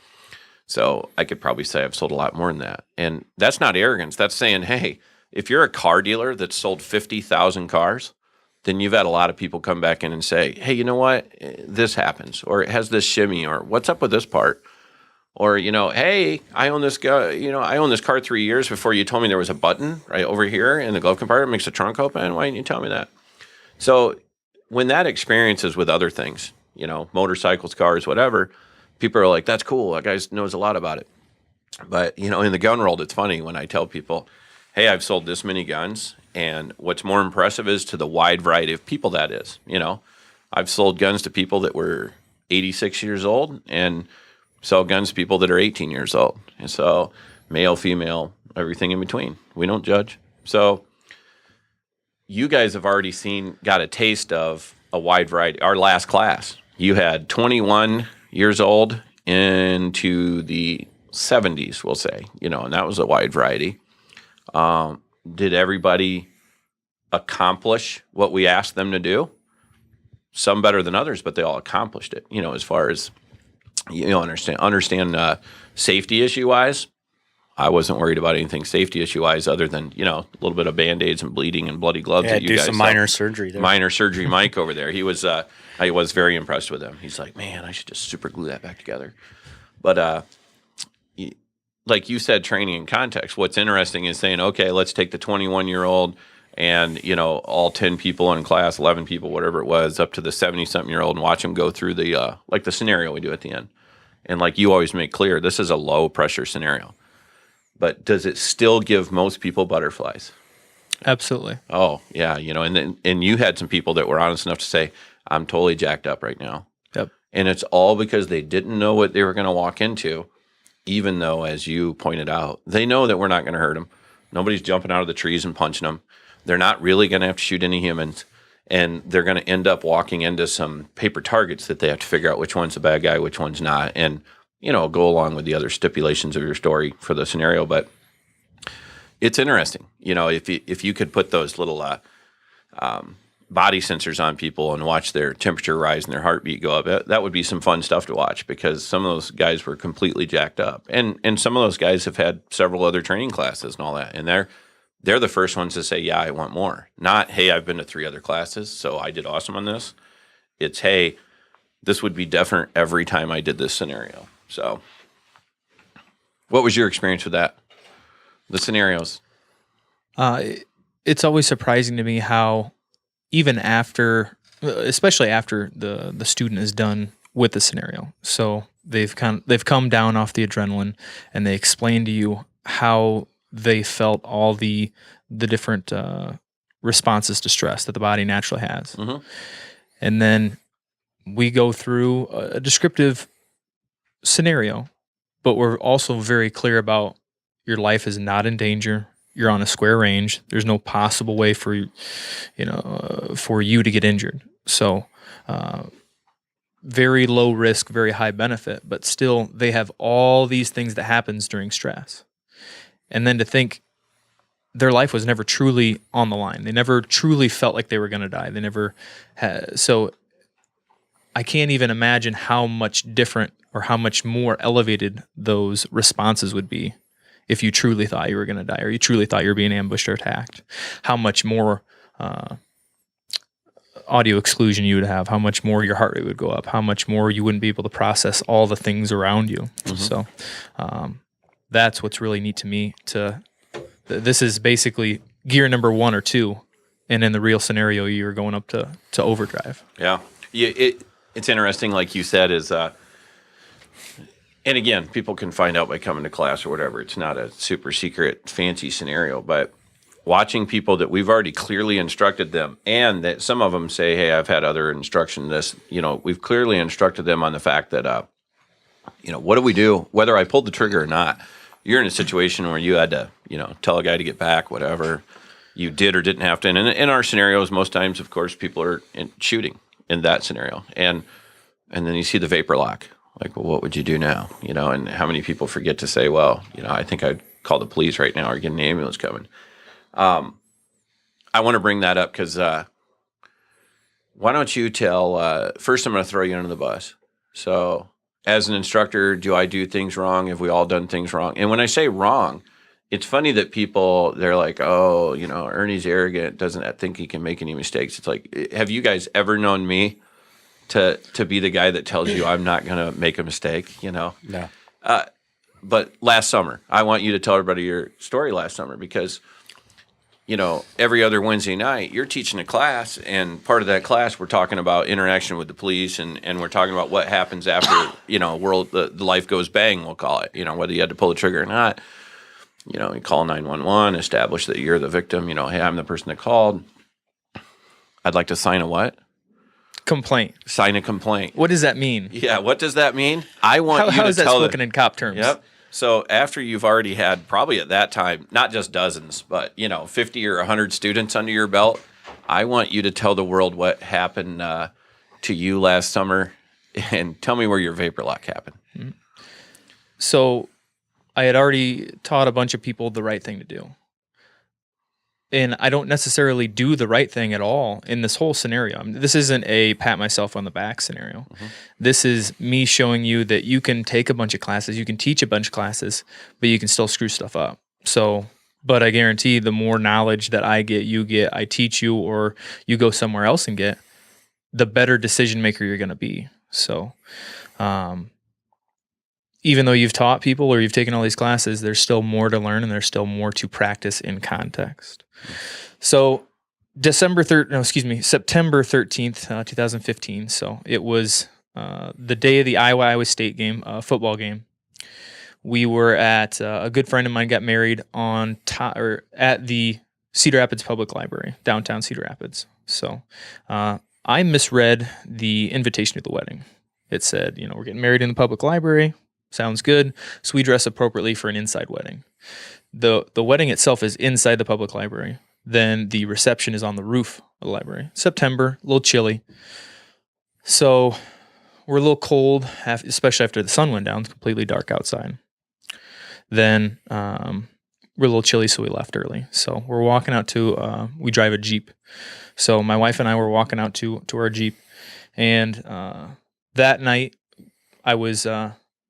S1: So I could probably say I've sold a lot more than that. And that's not arrogance. That's saying, hey, if you're a car dealer that's sold 50,000 cars, then you've had a lot of people come back in and say, hey, you know what? This happens, or it has this shimmy, or what's up with this part? Or, hey, I own this guy, I owned this car 3 years before you told me there was a button right over here in the glove compartment, makes the trunk open. Why didn't you tell me that? So when that experience is with other things, motorcycles, cars, whatever, people are like, that's cool. That guy knows a lot about it. But, in the gun world, it's funny when I tell people, hey, I've sold this many guns. And what's more impressive is to the wide variety of people that is. I've sold guns to people that were 86 years old and sell guns to people that are 18 years old. And so male, female, everything in between. We don't judge. So you guys have already got a taste of a wide variety. Our last class, you had 21 years old into the 70s, we'll say, and that was a wide variety. Did everybody accomplish what we asked them to do? Some better than others, but they all accomplished it, as far as, understand safety issue wise. I wasn't worried about anything safety issue wise other than, a little bit of Band-Aids and bleeding and bloody gloves.
S2: Yeah,
S1: that you
S2: do
S1: guys
S2: some
S1: saw.
S2: minor surgery there.
S1: Minor surgery Mike over there. I was very impressed with him. He's like, man, I should just super glue that back together. But, like you said, training in context. What's interesting is saying, okay, let's take the 21-year-old and, all 10 people in class, 11 people, whatever it was, up to the 70-something-year-old and watch them go through the, like the scenario we do at the end. And like you always make clear, this is a low-pressure scenario. But does it still give most people butterflies?
S3: Absolutely.
S1: Oh, yeah. And you had some people that were honest enough to say, I'm totally jacked up right now.
S3: Yep.
S1: And it's all because they didn't know what they were going to walk into. Even though, as you pointed out, they know that we're not going to hurt them. Nobody's jumping out of the trees and punching them. They're not really going to have to shoot any humans. and they're going to end up walking into some paper targets that they have to figure out which one's the bad guy, which one's not, and go along with the other stipulations of your story for the scenario. But it's interesting, if you could put those little body sensors on people and watch their temperature rise and their heartbeat go up, that would be some fun stuff to watch, because some of those guys were completely jacked up, and some of those guys have had several other training classes and all that, and they're the first ones to say, yeah, I want more. Not, hey, I've been to 3 other classes, so I did awesome on this. It's, hey, this would be different every time I did this scenario. So what was your experience with that? The scenarios?
S3: It's always surprising to me how even after, especially after the student is done with the scenario, so they've come down off the adrenaline and they explain to you how they felt all the different responses to stress that the body naturally has.
S1: Mm-hmm.
S3: And then we go through a descriptive scenario, but we're also very clear about your life is not in danger. You're on a square range. There's no possible way for you to get injured. So very low risk, very high benefit, but still they have all these things that happens during stress. And then to think their life was never truly on the line. They never truly felt like they were going to die. They never had. So I can't even imagine how much different or how much more elevated those responses would be if you truly thought you were going to die, or you truly thought you were being ambushed or attacked. How much more audio exclusion you would have, how much more your heart rate would go up, how much more you wouldn't be able to process all the things around you. Mm-hmm. So that's what's really neat to me. This is basically gear number 1 or 2, and in the real scenario, you're going up to overdrive.
S1: Yeah. It's interesting, like you said, is and again, people can find out by coming to class or whatever. It's not a super secret, fancy scenario, but watching people that we've already clearly instructed them, and that some of them say, hey, I've had other instruction. We've clearly instructed them on the fact that, what do we do? Whether I pulled the trigger or not, you're in a situation where you had to, tell a guy to get back, whatever you did or didn't have to. And in our scenarios, most times, of course, people are shooting in that scenario. And then you see the vapor lock. Like, well, what would you do now? And how many people forget to say, well, I think I'd call the police right now or get an ambulance coming. I want to bring that up because why don't you tell, first I'm going to throw you under the bus. So as an instructor, do I do things wrong? Have we all done things wrong? And when I say wrong, it's funny that they're like, oh, Ernie's arrogant, doesn't think he can make any mistakes. It's like, have you guys ever known me to be the guy that tells you I'm not going to make a mistake, No. But last summer, I want you to tell everybody your story last summer, because, every other Wednesday night you're teaching a class, and part of that class we're talking about interaction with the police, and we're talking about what happens after, the life goes bang, we'll call it, whether you had to pull the trigger or not. You call 911, establish that you're the victim, hey, I'm the person that called. I'd like to sign a what?
S3: Complaint.
S1: Sign a complaint.
S3: What does that mean?
S1: Yeah, what does that mean? I want you to tell
S3: How is that spoken in cop terms?
S1: Yep. So after you've already had probably at that time, not just dozens, but 50 or 100 students under your belt, I want you to tell the world what happened to you last summer, and tell me where your vapor lock happened.
S3: Mm-hmm. So I had already taught a bunch of people the right thing to do. And I don't necessarily do the right thing at all in this whole scenario. This isn't a pat myself on the back scenario. Mm-hmm. This is me showing you that you can take a bunch of classes, you can teach a bunch of classes, but you can still screw stuff up. So, but I guarantee the more knowledge that I get, you get, I teach you, or you go somewhere else and get, the better decision maker you're going to be. So, even though you've taught people or you've taken all these classes, there's still more to learn and there's still more to practice in context. So September 13th, 2015. So it was the day of the Iowa State game, football game. We were at a good friend of mine got married at the Cedar Rapids Public Library, downtown Cedar Rapids. So I misread the invitation to the wedding. It said, we're getting married in the public library. Sounds good. So we dress appropriately for an inside wedding. The wedding itself is inside the public library. Then the reception is on the roof of the library. September, a little chilly. So we're a little cold, especially after the sun went down. It's completely dark outside. Then we're a little chilly, so we left early. So we're walking out to, we drive a Jeep. So my wife and I were walking out to our Jeep. And that night,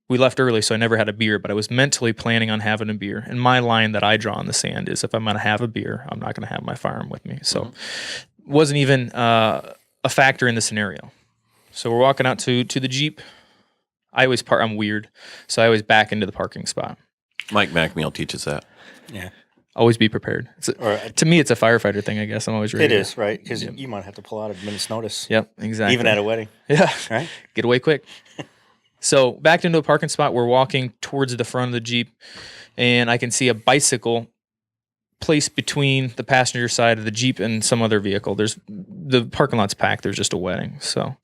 S3: we left early, so I never had a beer, but I was mentally planning on having a beer. And my line that I draw in the sand is, if I'm going to have a beer, I'm not going to have my firearm with me. So it wasn't even a factor in the scenario. So we're walking out to the Jeep. I always park. I'm weird, so I always back into the parking spot.
S1: Mike McNeil teaches that.
S2: Yeah.
S3: Always be prepared. To me, it's a firefighter thing, I guess. I'm always ready.
S2: It is, right? Because you might have to pull out a minute's notice.
S3: Yep, exactly.
S2: Even at a wedding.
S3: Yeah.
S2: Right?
S3: Get away quick. So backed into a parking spot. We're walking towards the front of the Jeep, and I can see a bicycle placed between the passenger side of the Jeep and some other vehicle. The parking lot's packed. There's just a wedding. So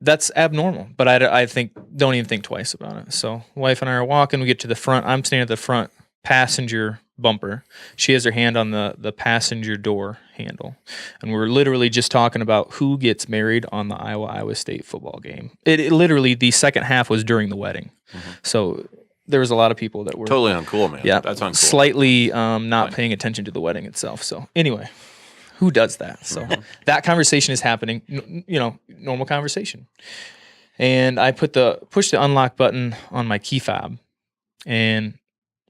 S3: that's abnormal, but I think don't even think twice about it. So wife and I are walking. We get to the front. I'm standing at the front passenger bumper. She has her hand on the passenger door handle. And we're literally just talking about who gets married on the Iowa State football game. It literally, the second half was during the wedding. Mm-hmm. So there was a lot of people that were
S1: totally uncool, man.
S3: Yeah,
S1: that's uncool.
S3: Slightly not paying attention to the wedding itself. So anyway, who does that? So that conversation is happening, normal conversation. And I push the unlock button on my key fob, and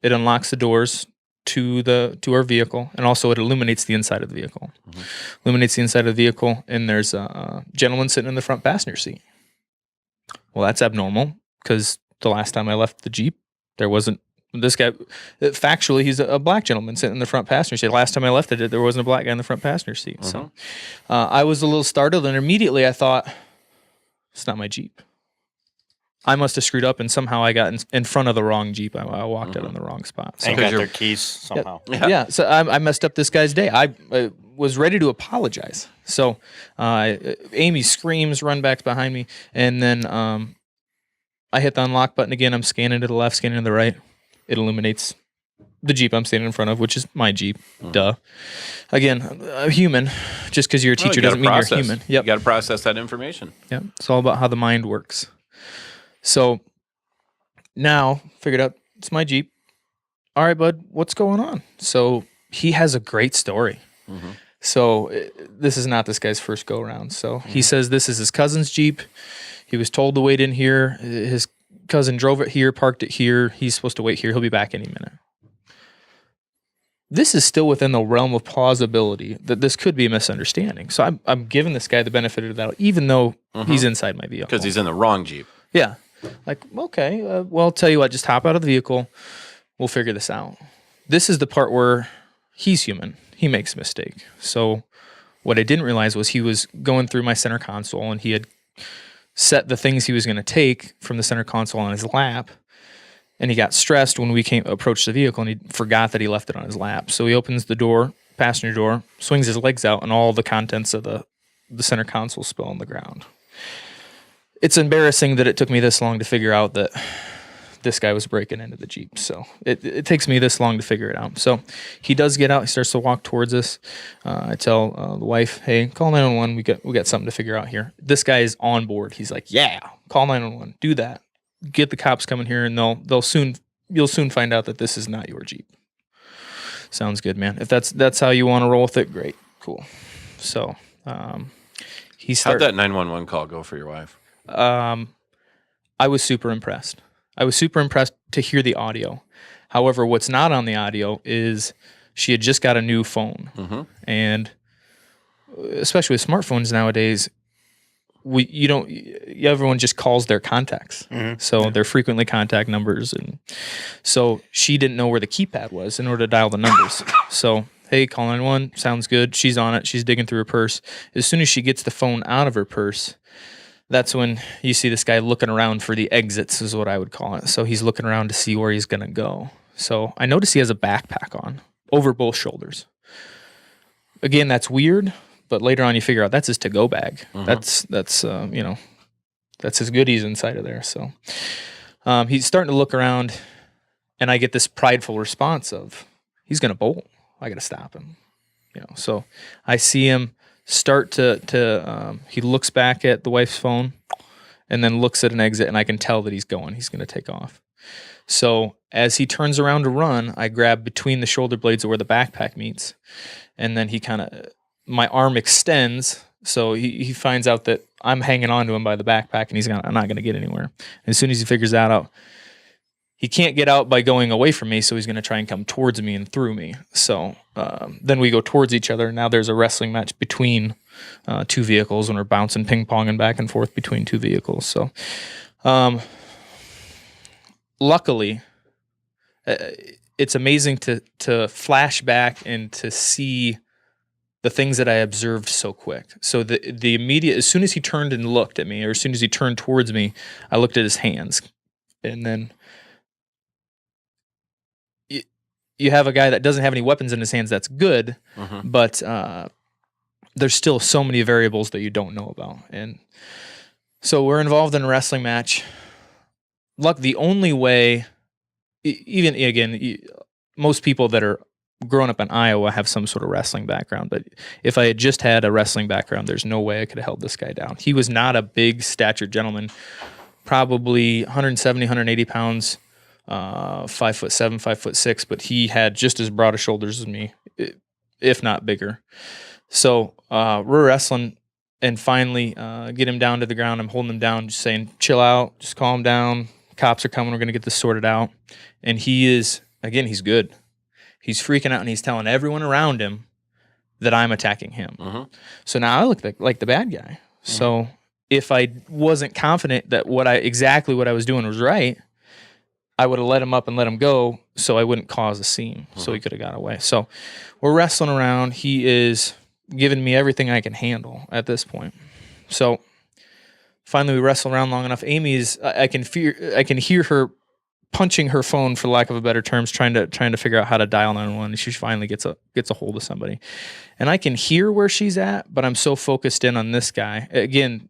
S3: it unlocks the doors to our vehicle, and also it illuminates the inside of the vehicle. Mm-hmm. Illuminates the inside of the vehicle, and there's a gentleman sitting in the front passenger seat. Well, that's abnormal, because the last time I left the Jeep, there wasn't this guy. Factually, he's a black gentleman sitting in the front passenger seat. Last time I left it, there wasn't a black guy in the front passenger seat. Mm-hmm. So I was a little startled, and immediately I thought, it's not my Jeep. I must have screwed up, and somehow I got in front of the wrong Jeep. I walked out on the wrong spot.
S2: So. And got their keys somehow.
S3: Yeah. So I messed up this guy's day. I was ready to apologize. So Amy screams, run back behind me, and then I hit the unlock button again. I'm scanning to the left, scanning to the right. It illuminates the Jeep I'm standing in front of, which is my Jeep. Duh. Again, a human. Just because you're a teacher doesn't mean you're human. Yep.
S1: You got to process that information.
S3: Yeah. It's all about how the mind works. So now figured out it's my Jeep. All right, bud, what's going on? So he has a great story. Mm-hmm. So this is not this guy's first go around. So he says this is his cousin's Jeep. He was told to wait in here. His cousin drove it here, parked it here. He's supposed to wait here. He'll be back any minute. This is still within the realm of plausibility that this could be a misunderstanding. So I'm giving this guy the benefit of the doubt, even though he's inside my vehicle.
S1: Because he's in the wrong Jeep.
S3: Yeah. Like, okay, well, I'll tell you what, just hop out of the vehicle. We'll figure this out. This is the part where he's human. He makes a mistake. So what I didn't realize was he was going through my center console, and he had set the things he was going to take from the center console on his lap. And he got stressed when we approached the vehicle, and he forgot that he left it on his lap. So he opens the door, passenger door, swings his legs out, and all the contents of the center console spill on the ground. It's embarrassing that it took me this long to figure out that this guy was breaking into the Jeep. So it takes me this long to figure it out. So he does get out. He starts to walk towards us. I tell the wife, "Hey, call 911. We got something to figure out here." This guy is on board. He's like, "Yeah, call 911. Do that. Get the cops coming here, and you'll soon find out that this is not your Jeep." Sounds good, man. If that's how you want to roll with it, great, cool. So
S1: how'd that 911 call go for your wife?
S3: I was super impressed. I was super impressed to hear the audio. However, what's not on the audio is she had just got a new phone. Mm-hmm. And especially with smartphones nowadays, everyone just calls their contacts. Mm-hmm. So they're frequently contact numbers. And so she didn't know where the keypad was in order to dial the numbers. So, hey, call 911, sounds good. She's on it. She's digging through her purse. As soon as she gets the phone out of her purse, that's when you see this guy looking around for the exits, is what I would call it. So he's looking around to see where he's going to go. So I notice he has a backpack on over both shoulders. Again, that's weird, but later on you figure out that's his to-go bag. Mm-hmm. That's his goodies inside of there. So he's starting to look around, and I get this prideful response of, he's going to bolt. I got to stop him. So I see him start to he looks back at the wife's phone and then looks at an exit, and I can tell that he's going to take off. So as he turns around to run, I grab between the shoulder blades of where the backpack meets, and then my arm extends, so he finds out that I'm hanging on to him by the backpack, and I'm not going to get anywhere. And as soon as he figures that out, he can't get out by going away from me, so he's going to try and come towards me and through me. So then we go towards each other. Now there's a wrestling match between two vehicles, and we're bouncing, ping-ponging back and forth between two vehicles. So luckily, it's amazing to flash back and to see the things that I observed so quick. So the immediate, as soon as he turned and looked at me, or as soon as he turned towards me, I looked at his hands. And then you have a guy that doesn't have any weapons in his hands. That's good, but there's still so many variables that you don't know about. And so we're involved in a wrestling match. Look, the only way, even again, most people that are growing up in Iowa have some sort of wrestling background. But if I had just had a wrestling background, there's no way I could have held this guy down. He was not a big statured gentleman, probably 170, 180 pounds, 5'7", 5'6", but he had just as broad of shoulders as me, if not bigger. So we're wrestling, and finally get him down to the ground. I'm holding him down, just saying, chill out, just calm down. Cops are coming. We're going to get this sorted out. And he is, again, he's good. He's freaking out, and he's telling everyone around him that I'm attacking him. So now I look like the bad guy. So if I wasn't confident that exactly what I was doing was right, I would have let him up and let him go so I wouldn't cause a scene, so he could have got away. So we're wrestling around. He is giving me everything I can handle at this point. So finally we wrestle around long enough. Amy's, I can hear her punching her phone, for lack of a better terms, trying to figure out how to dial 911. She finally gets a hold of somebody. And I can hear where she's at, but I'm so focused in on this guy. Again,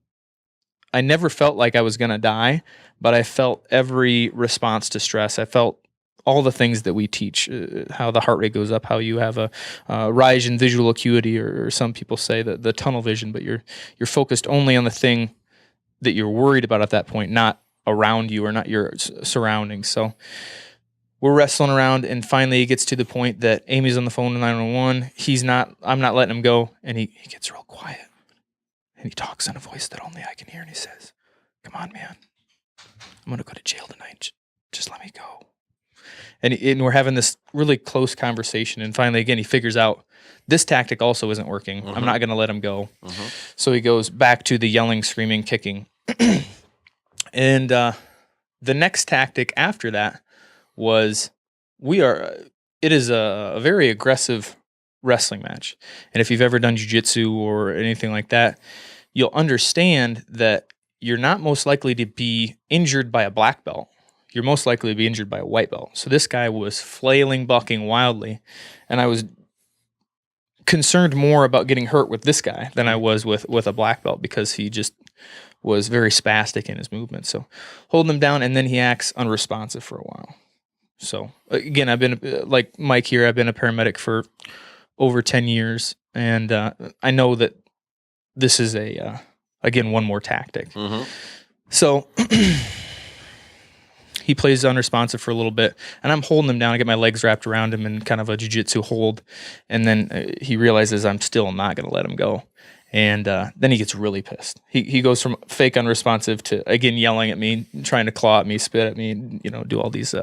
S3: I never felt like I was going to die, but I felt every response to stress. I felt all the things that we teach, how the heart rate goes up, how you have a rise in visual acuity, or some people say the tunnel vision, but you're focused only on the thing that you're worried about at that point, not around you or not your surroundings. So we're wrestling around, and finally it gets to the point that Amy's on the phone to 911. I'm not letting him go, and he gets real quiet. And he talks in a voice that only I can hear, and he says, "Come on, man. I'm going to go to jail tonight. Just let me go." And we're having this really close conversation, and finally, again, he figures out this tactic also isn't working. I'm not going to let him go. So he goes back to the yelling, screaming, kicking. And the next tactic after that was it is a very aggressive wrestling match. And if you've ever done jiu-jitsu or anything like that, you'll understand that you're not most likely to be injured by a black belt. You're most likely to be injured by a white belt. So this guy was flailing, bucking wildly, and I was concerned more about getting hurt with this guy than I was with a black belt, because he just was very spastic in his movement. So holding him down, and then he acts unresponsive for a while. So again, I've been, like Mike here, I've been a paramedic for over 10 years, and I know that this is again, one more tactic. So he plays unresponsive for a little bit, and I'm holding him down. I get my legs wrapped around him in kind of a jiu-jitsu hold, and then he realizes I'm still not going to let him go. And then he gets really pissed. He goes from fake unresponsive to, again, yelling at me, trying to claw at me, spit at me, do all these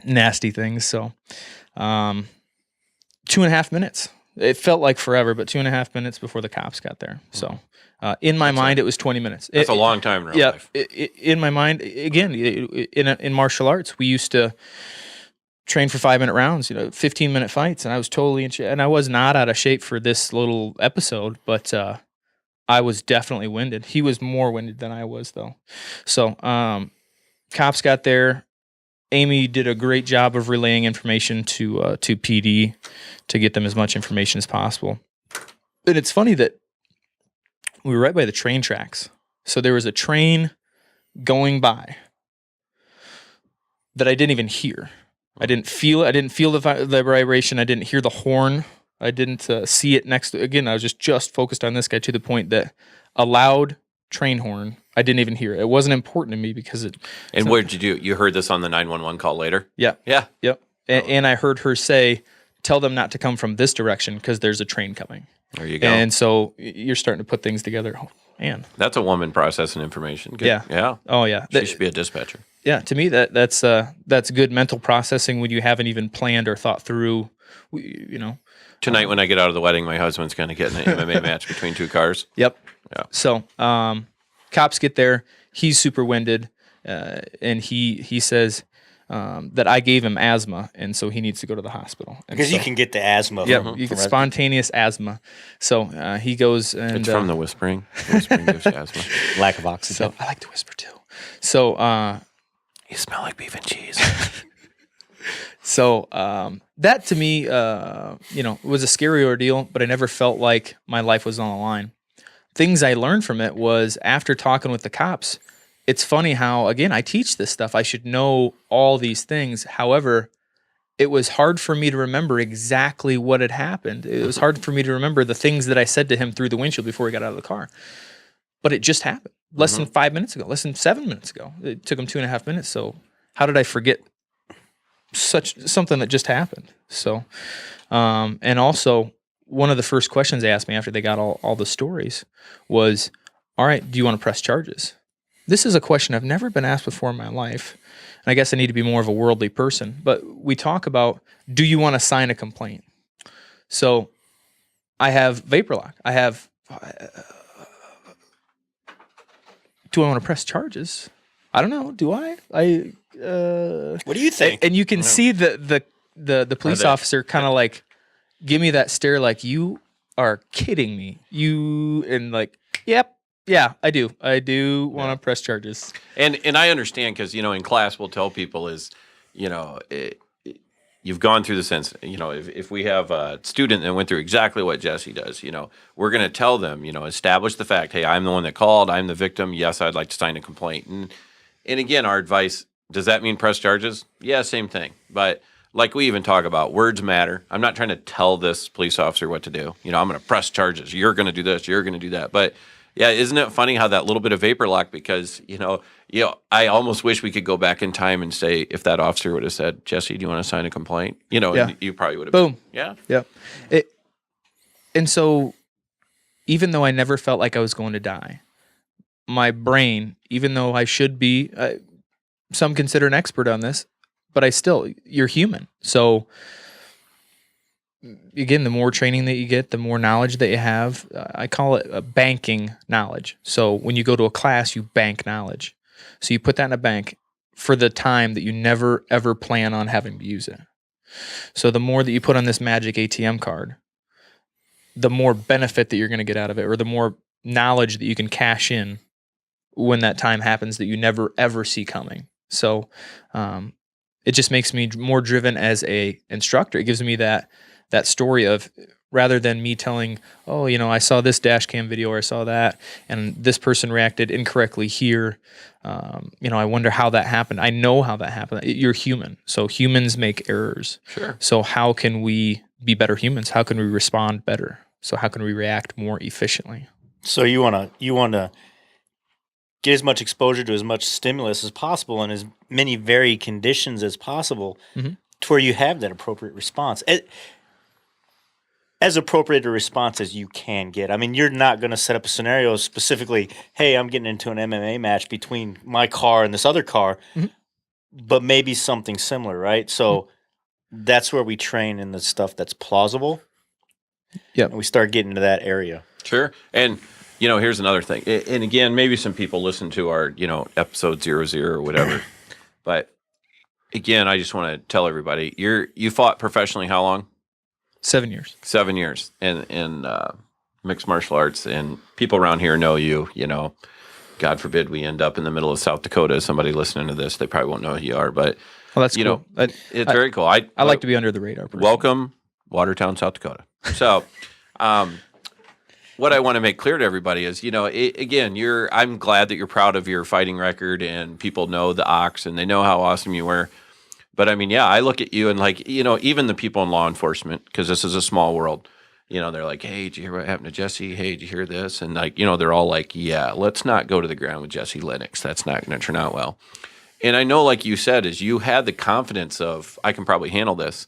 S3: nasty things. So 2.5 minutes. It felt like forever, but 2.5 minutes before the cops got there. So in my mind, it was 20 minutes.
S1: That's a long time in real life.
S3: In my mind, again, in martial arts, we used to train for 5-minute rounds, 15-minute fights, and I was totally and I was not out of shape for this little episode, but I was definitely winded. He was more winded than I was, though. So cops got there. Amy did a great job of relaying information to PD to get them as much information as possible. And it's funny that we were right by the train tracks. So there was a train going by that I didn't even hear. I didn't feel it. I didn't feel the vibration. I didn't hear the horn. I didn't see it next to. Again, I was just focused on this guy to the point that a loud train horn, I didn't even hear it. It wasn't important to me because it.
S1: And what did you do? You heard this on the 911 call later?
S3: Yeah.
S1: Yeah.
S3: Yep. And I heard her say, "Tell them not to come from this direction because there's a train coming."
S1: There you go.
S3: And so you're starting to put things together. Oh, man.
S1: That's a woman processing information. Good.
S3: Yeah.
S1: Yeah.
S3: Oh yeah.
S1: She should be a dispatcher.
S3: Yeah, to me that's good mental processing when you haven't even planned or thought through, you know.
S1: Tonight when I get out of the wedding, my husband's going to get in an MMA match between two cars.
S3: Yep.
S1: Yeah.
S3: So cops get there. He's super winded, and he says that I gave him asthma, and so he needs to go to the hospital.
S2: Because you can get the asthma.
S3: Yeah, you get spontaneous asthma. So he goes and
S1: It's from the whispering. The whispering gives you asthma.
S2: Lack of oxygen.
S3: So I like to whisper too. So
S1: You smell like beef and cheese.
S3: So that to me, was a scary ordeal, but I never felt like my life was on the line. Things I learned from it was after talking with the cops, it's funny how, again, I teach this stuff. I should know all these things. However, it was hard for me to remember exactly what had happened. It was hard for me to remember the things that I said to him through the windshield before he got out of the car. But it just happened less than 5 minutes ago, less than 7 minutes ago. It took him 2.5 minutes. So how did I forget something that just happened? So, and also one of the first questions they asked me after they got all the stories was, all right, do you want to press charges? This is a question I've never been asked before in my life. And I guess I need to be more of a worldly person, but we talk about, do you want to sign a complaint? So I have vapor lock. I have, do I want to press charges? I don't know. Do I?
S2: What do you think?
S3: And you can see the police officer kind of like give me that stare, like, you are kidding me. Yep, yeah, I do. I do want to press charges.
S1: And I understand because, in class we'll tell people is, you've gone through the sense, if we have a student that went through exactly what Jesse does, we're going to tell them, establish the fact, hey, I'm the one that called, I'm the victim. Yes, I'd like to sign a complaint. And again, our advice, does that mean press charges? Yeah, same thing. But like we even talk about, words matter. I'm not trying to tell this police officer what to do. I'm going to press charges. You're going to do this. You're going to do that. But yeah, isn't it funny how that little bit of vapor lock? Because I almost wish we could go back in time and say, if that officer would have said, "Jesse, do you want to sign a complaint?"
S3: Yeah.
S1: You probably would have.
S3: Boom.
S1: Yeah.
S3: Yep. And so, even though I never felt like I was going to die, my brain, even though I should be, some consider an expert on this, but you're human. So again, the more training that you get, the more knowledge that you have. I call it a banking knowledge. So when you go to a class, you bank knowledge. So you put that in a bank for the time that you never, ever plan on having to use it. So the more that you put on this magic ATM card, the more benefit that you're going to get out of it, or the more knowledge that you can cash in when that time happens that you never, ever see coming. So it just makes me more driven as a instructor. It gives me that story of, rather than me telling, oh, I saw this dash cam video or I saw that, and this person reacted incorrectly here. I wonder how that happened. I know how that happened. You're human. So humans make errors.
S1: Sure.
S3: So how can we be better humans? How can we respond better? So how can we react more efficiently?
S2: So you wanna get as much exposure to as much stimulus as possible and as many varied conditions as possible to where you have that appropriate response. As appropriate a response as you can get. I mean, you're not going to set up a scenario specifically, hey, I'm getting into an MMA match between my car and this other car, but maybe something similar, right? So that's where we train in the stuff that's plausible.
S3: Yep.
S2: And we start getting into that area.
S1: Sure. And, here's another thing. And again, maybe some people listen to our, episode 00 or whatever. But again, I just want to tell everybody, you fought professionally how long?
S3: 7 years.
S1: 7 years in mixed martial arts, and people around here know you. God forbid we end up in the middle of South Dakota. Somebody listening to this, they probably won't know who you are. But
S3: that's cool.
S1: It's very cool. I
S3: like to be under the radar. Personally.
S1: Welcome, Watertown, South Dakota. So, what I want to make clear to everybody is, again, I'm glad that you're proud of your fighting record, and people know the Ox and they know how awesome you were. But I mean, yeah, I look at you and like, even the people in law enforcement, because this is a small world, they're like, hey, did you hear what happened to Jesse? Hey, did you hear this? And like, they're all like, yeah, let's not go to the ground with Jesse Lennox. That's not going to turn out well. And I know, like you said, is you had the confidence of, I can probably handle this,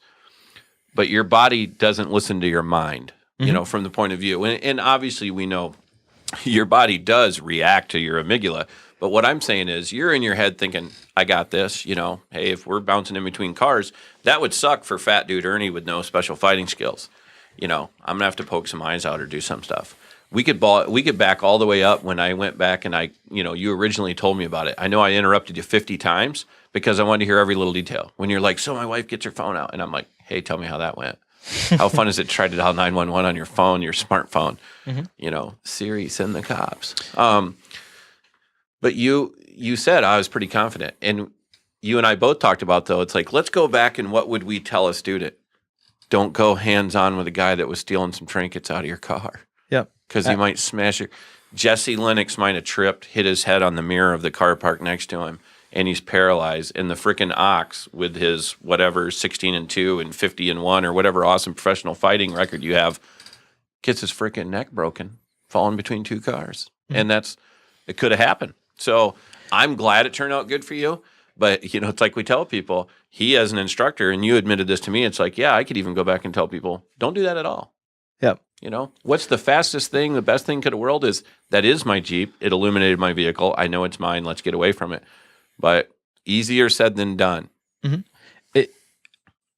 S1: but your body doesn't listen to your mind, from the point of view. And obviously we know your body does react to your amygdala. But what I'm saying is you're in your head thinking, I got this, hey, if we're bouncing in between cars, that would suck for fat dude Ernie with no special fighting skills. I'm going to have to poke some eyes out or do some stuff. We could back all the way up when I went back and you originally told me about it. I know I interrupted you 50 times because I wanted to hear every little detail. When you're like, so my wife gets her phone out. And I'm like, hey, tell me how that went. How fun is it to try to dial 911 on your phone, your smartphone? Siri, send the cops. But you said I was pretty confident. And you and I both talked about, though, it's like, let's go back and what would we tell a student? Don't go hands-on with a guy that was stealing some trinkets out of your car.
S3: Yep.
S1: Because he might smash your... Jesse Lennox might have tripped, hit his head on the mirror of the car parked next to him, and he's paralyzed. And the frickin' ox with his whatever 16-2 and 50-1 or whatever awesome professional fighting record you have gets his frickin' neck broken, falling between two cars. And it could have happened. So I'm glad it turned out good for you. But, it's like we tell people, he as an instructor, and you admitted this to me, it's like, yeah, I could even go back and tell people, don't do that at all.
S3: Yep.
S1: What's the fastest thing, the best thing in the world that is my Jeep. It illuminated my vehicle. I know it's mine. Let's get away from it. But easier said than done.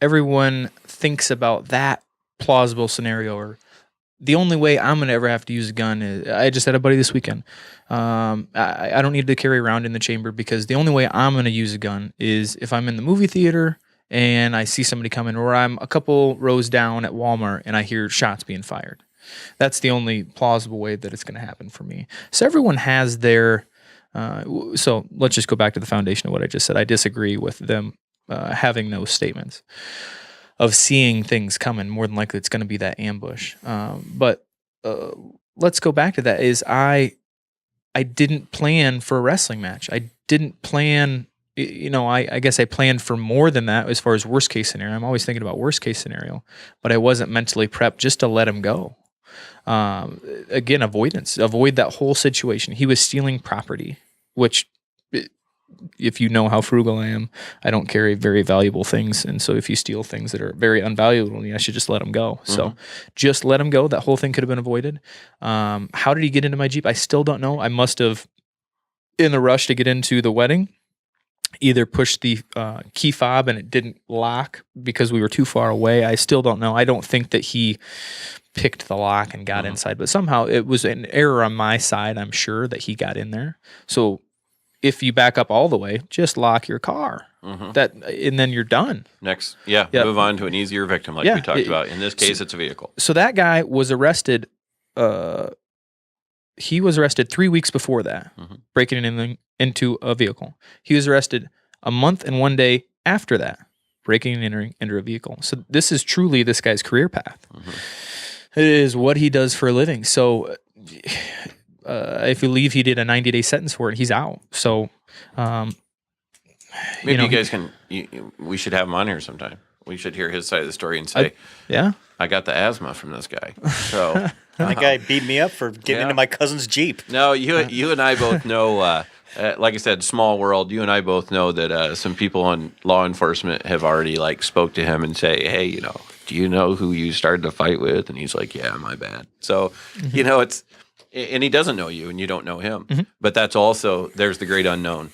S3: Everyone thinks about that plausible scenario, or the only way I'm going to ever have to use a gun is, I just had a buddy this weekend. I don't need to carry around in the chamber because the only way I'm going to use a gun is if I'm in the movie theater and I see somebody coming, or I'm a couple rows down at Walmart and I hear shots being fired. That's the only plausible way that it's going to happen for me. So everyone has their, so let's just go back to the foundation of what I just said. I disagree with them having those statements of seeing things coming. More than likely it's going to be that ambush. But let's go back to that is I didn't plan for a wrestling match. I didn't plan, I guess I planned for more than that as far as worst case scenario. I'm always thinking about worst case scenario, but I wasn't mentally prepped just to let him go. Again, avoidance, avoid that whole situation. He was stealing property, which if you know how frugal I am, I don't carry very valuable things. And so if you steal things that are very unvaluable, I should just let them go. Mm-hmm. So just let him go. That whole thing could have been avoided. How did he get into my Jeep? I still don't know. I must have, in the rush to get into the wedding, either pushed the key fob and it didn't lock because we were too far away. I still don't know. I don't think that he picked the lock and got inside, but somehow it was an error on my side. I'm sure that he got in there. So if you back up all the way, just lock your car. And then you're done.
S1: Next, move on to an easier victim like we talked about. In this case, it's a vehicle.
S3: So that guy was arrested. He was arrested 3 weeks before that, breaking into a vehicle. He was arrested a month and 1 day after that, breaking and entering into a vehicle. So this is truly this guy's career path. It is what he does for a living. So I believe he did a 90-day sentence for it. He's out. So
S1: maybe you guys can. We should have him on here sometime. We should hear his side of the story and say, I got the asthma from this guy. So
S2: that guy beat me up for getting into my cousin's Jeep.
S1: No, you and I both know. Like I said, small world. You and I both know that some people in law enforcement have already spoke to him and say, hey, do you know who you started to fight with? And he's like, yeah, my bad. So it's. And he doesn't know you, and you don't know him. But that's also, there's the great unknown.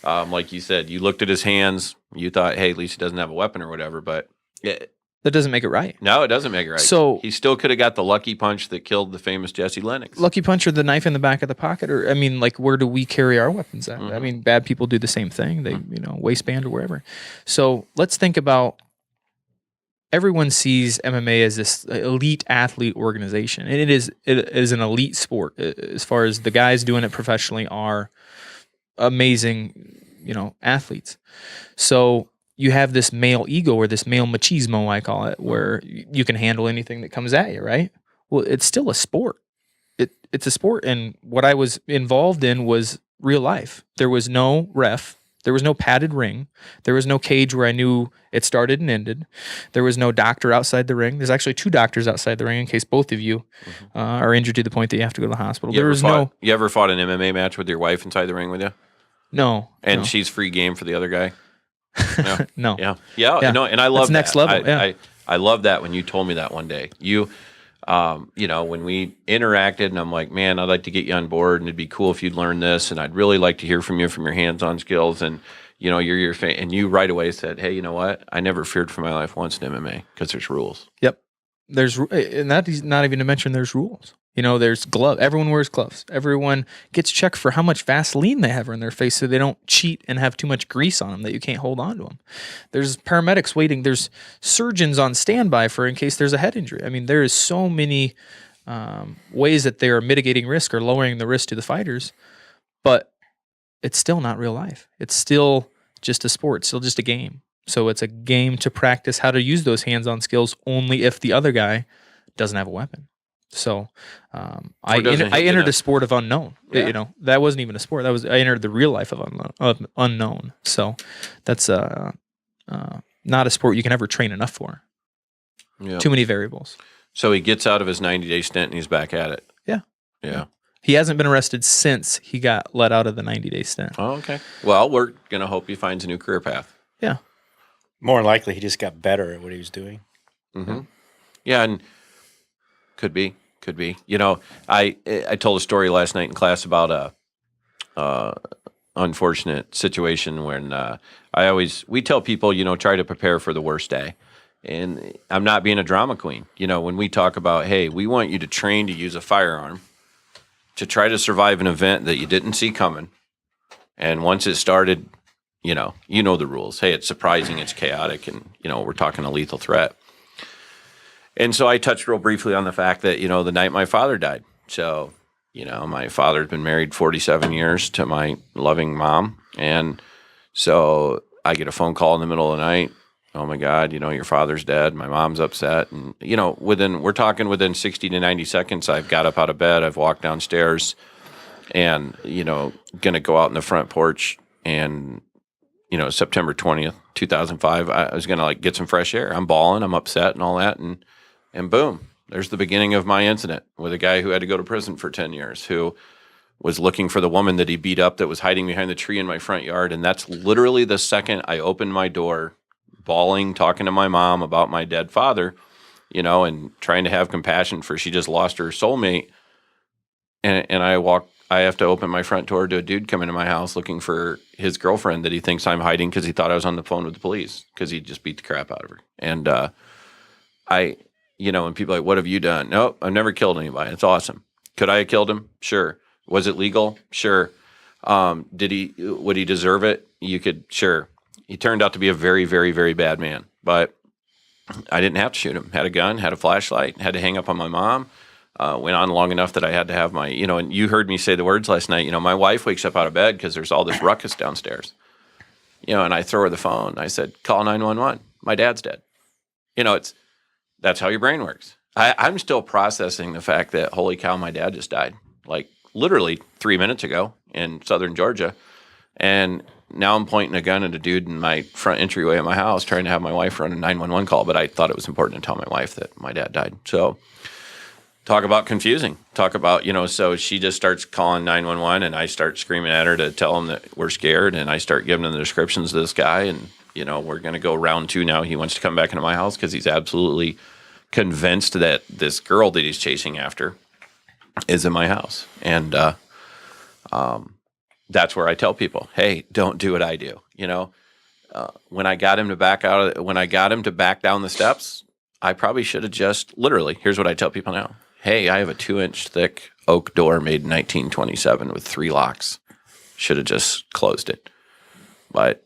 S1: Like you said, you looked at his hands, you thought, hey, at least he doesn't have a weapon or whatever. But
S3: that doesn't make it right.
S1: No, it doesn't make it right. So he still could have got the lucky punch that killed the famous Jesse Lennox.
S3: Lucky punch or the knife in the back of the pocket, or where do we carry our weapons at? I mean, bad people do the same thing. They, waistband or wherever. So let's think about. Everyone sees MMA as this elite athlete organization, and it is an elite sport as far as the guys doing it professionally are amazing, athletes. So you have this male ego or this male machismo, I call it, where you can handle anything that comes at you, right? Well, it's still a sport. It's a sport, and what I was involved in was real life. There was no ref. There was no padded ring. There was no cage where I knew it started and ended. There was no doctor outside the ring. There's actually 2 doctors outside the ring in case both of you are injured to the point that you have to go to the hospital.
S1: You ever fought an MMA match with your wife inside the ring with you?
S3: No.
S1: And she's free game for the other guy? No.
S3: No.
S1: Yeah. No, and I love
S3: That's
S1: that.
S3: next level.
S1: I love that when you told me that one day. When we interacted, and I'm like, man, I'd like to get you on board, and it'd be cool if you'd learn this, and I'd really like to hear from you from your hands-on skills, and you're your fan. And you right away said, hey, you know what? I never feared for my life once in MMA because there's rules.
S3: Yep. And that is not even to mention there's rules. There's gloves. Everyone wears gloves. Everyone gets checked for how much Vaseline they have in their face so they don't cheat and have too much grease on them that you can't hold on to them. There's paramedics waiting. There's surgeons on standby for in case there's a head injury. I mean, there is so many ways that they are mitigating risk or lowering the risk to the fighters, but it's still not real life. It's still just a sport. It's still just a game. So it's a game to practice how to use those hands-on skills only if the other guy doesn't have a weapon. So I entered a sport of unknown.
S1: Yeah.
S3: That wasn't even a sport. I entered the real life of unknown. So that's not a sport you can ever train enough for.
S1: Yeah.
S3: Too many variables.
S1: So he gets out of his 90-day stint and he's back at it.
S3: Yeah.
S1: Yeah.
S3: He hasn't been arrested since he got let out of the 90-day stint.
S1: Oh, okay. Well, we're going to hope he finds a new career path.
S3: Yeah.
S2: More than likely, he just got better at what he was doing.
S1: Mm-hmm. Yeah, and could be. I told a story last night in class about a unfortunate situation when we tell people, try to prepare for the worst day. And I'm not being a drama queen. When we talk about, hey, we want you to train to use a firearm to try to survive an event that you didn't see coming. And once it started, you know the rules. Hey, it's surprising, it's chaotic, and, we're talking a lethal threat. And so I touched real briefly on the fact that, the night my father died. So, my father's been married 47 years to my loving mom. And so I get a phone call in the middle of the night. Oh my God, your father's dead. My mom's upset. And, we're talking within 60 to 90 seconds, I've got up out of bed. I've walked downstairs and, going to go out in the front porch and, September 20th, 2005, I was going to get some fresh air. I'm bawling, I'm upset and all that. And boom, there's the beginning of my incident with a guy who had to go to prison for 10 years, who was looking for the woman that he beat up that was hiding behind the tree in my front yard. And that's literally the second I opened my door, bawling, talking to my mom about my dead father, and trying to have compassion for she just lost her soulmate. And I have to open my front door to a dude coming to my house looking for his girlfriend that he thinks I'm hiding because he thought I was on the phone with the police because he just beat the crap out of her. And when people are like, what have you done? Nope, I've never killed anybody. It's awesome. Could I have killed him? Sure. Was it legal? Sure. Would he deserve it? Sure. He turned out to be a very, very, very bad man, but I didn't have to shoot him. Had a gun, had a flashlight, had to hang up on my mom. Went on long enough that I had to have my, and you heard me say the words last night, my wife wakes up out of bed because there's all this ruckus downstairs, and I throw her the phone. I said, call 911. My dad's dead. That's how your brain works. I'm still processing the fact that, holy cow, my dad just died, literally 3 minutes ago in southern Georgia. And now I'm pointing a gun at a dude in my front entryway of my house trying to have my wife run a 911 call, but I thought it was important to tell my wife that my dad died. So talk about confusing. Talk about, so she just starts calling 911 and I start screaming at her to tell them that we're scared. And I start giving them the descriptions of this guy. And, we're going to go round 2 now. He wants to come back into my house because he's absolutely convinced that this girl that he's chasing after is in my house. And that's where I tell people, hey, don't do what I do. When I got him to back down the steps, I probably should have just literally, here's what I tell people now. Hey, I have a 2-inch thick oak door made in 1927 with 3 locks. Should have just closed it. But,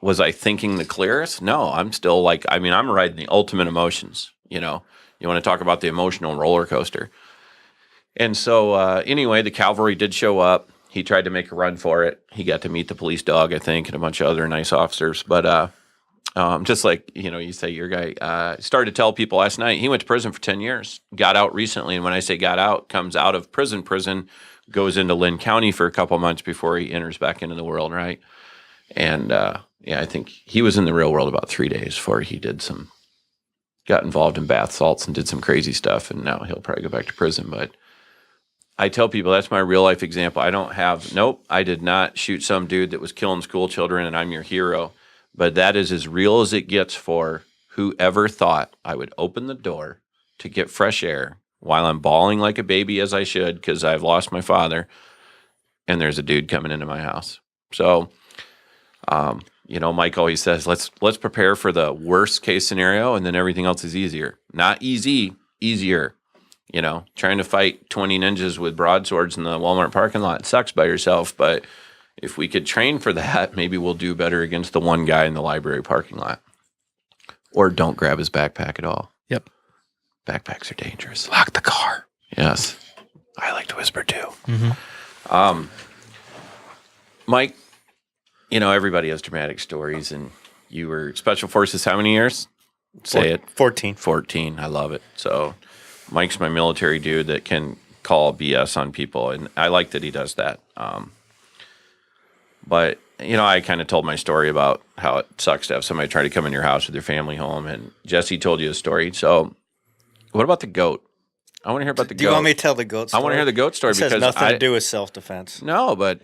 S1: was I thinking the clearest? No, I'm still I'm riding the ultimate emotions. You want to talk about the emotional roller coaster. And so anyway, the cavalry did show up. He tried to make a run for it. He got to meet the police dog, I think, and a bunch of other nice officers. But just like, you say your guy, started to tell people last night, he went to prison for 10 years, got out recently. And when I say got out, comes out of prison, goes into Lynn County for a couple months before he enters back into the world, right? And yeah, I think he was in the real world about 3 days before he got involved in bath salts and did some crazy stuff. And now he'll probably go back to prison. But I tell people that's my real life example. I did not shoot some dude that was killing school children and I'm your hero. But that is as real as it gets for whoever thought I would open the door to get fresh air while I'm bawling like a baby as I should because I've lost my father and there's a dude coming into my house. So, Mike always says, let's prepare for the worst case scenario and then everything else is easier. Not easy, easier. Trying to fight 20 ninjas with broadswords in the Walmart parking lot sucks by yourself, but if we could train for that, maybe we'll do better against the one guy in the library parking lot. Or don't grab his backpack at all.
S3: Yep.
S1: Backpacks are dangerous.
S3: Lock the car.
S1: Yes. I like to whisper too.
S3: Mm-hmm.
S1: Mike, everybody has dramatic stories, and you were Special Forces how many years? Say it.
S2: 14.
S1: 14. I love it. So Mike's my military dude that can call BS on people, and I like that he does that. But, I kind of told my story about how it sucks to have somebody try to come in your house with your family home, and Jesse told you a story. So what about the goat? I want to hear about the goat.
S2: Do you want me to tell the goat story?
S1: I want to hear the goat story
S2: This has
S1: because
S2: nothing to do with self-defense.
S1: No, but,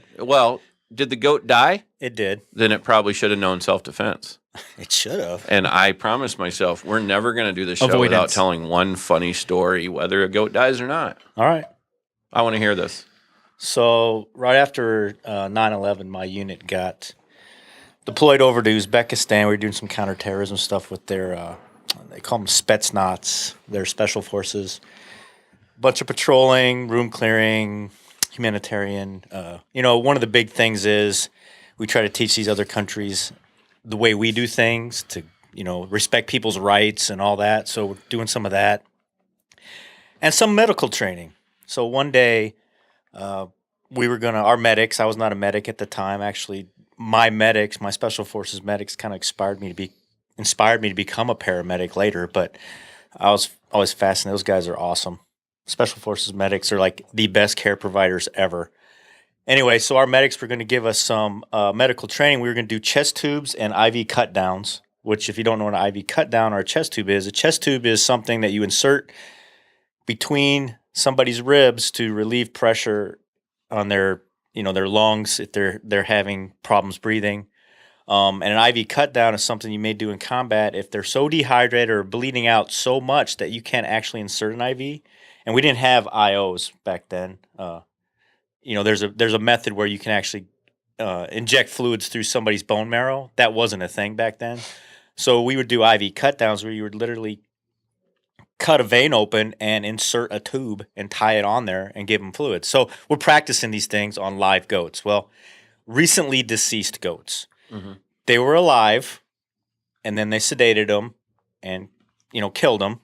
S1: did the goat die?
S2: It did.
S1: Then it probably should have known self-defense.
S2: It should have.
S1: And I promised myself we're never going to do the show
S3: Avoidance.
S1: without telling one funny story, whether a goat dies or not.
S2: All right.
S1: I want to hear this.
S2: So right after 9/11, my unit got deployed over to Uzbekistan. We were doing some counterterrorism stuff with their, they call them Spetsnaz, their special forces. Bunch of patrolling, room clearing, humanitarian. One of the big things is we try to teach these other countries the way we do things to, respect people's rights and all that. So we're doing some of that. And some medical training. So one day, our medics, I was not a medic at the time. Actually, my special forces medics kind of inspired me to become a paramedic later. But I was always fascinated. Those guys are awesome. Special forces medics are like the best care providers ever. Anyway, so our medics were going to give us some medical training. We were going to do chest tubes and IV cut downs, which if you don't know what an IV cut down or a chest tube is, a chest tube is something that you insert between somebody's ribs to relieve pressure on their lungs if they're having problems breathing. And an IV cut down is something you may do in combat if they're so dehydrated or bleeding out so much that you can't actually insert an IV. And we didn't have IOs back then. There's a method where you can actually inject fluids through somebody's bone marrow. That wasn't a thing back then. So we would do IV cut downs where you would literally cut a vein open and insert a tube and tie it on there and give them fluids. So we're practicing these things on live goats. Well, recently deceased goats. Mm-hmm. They were alive, and then they sedated them and, killed them.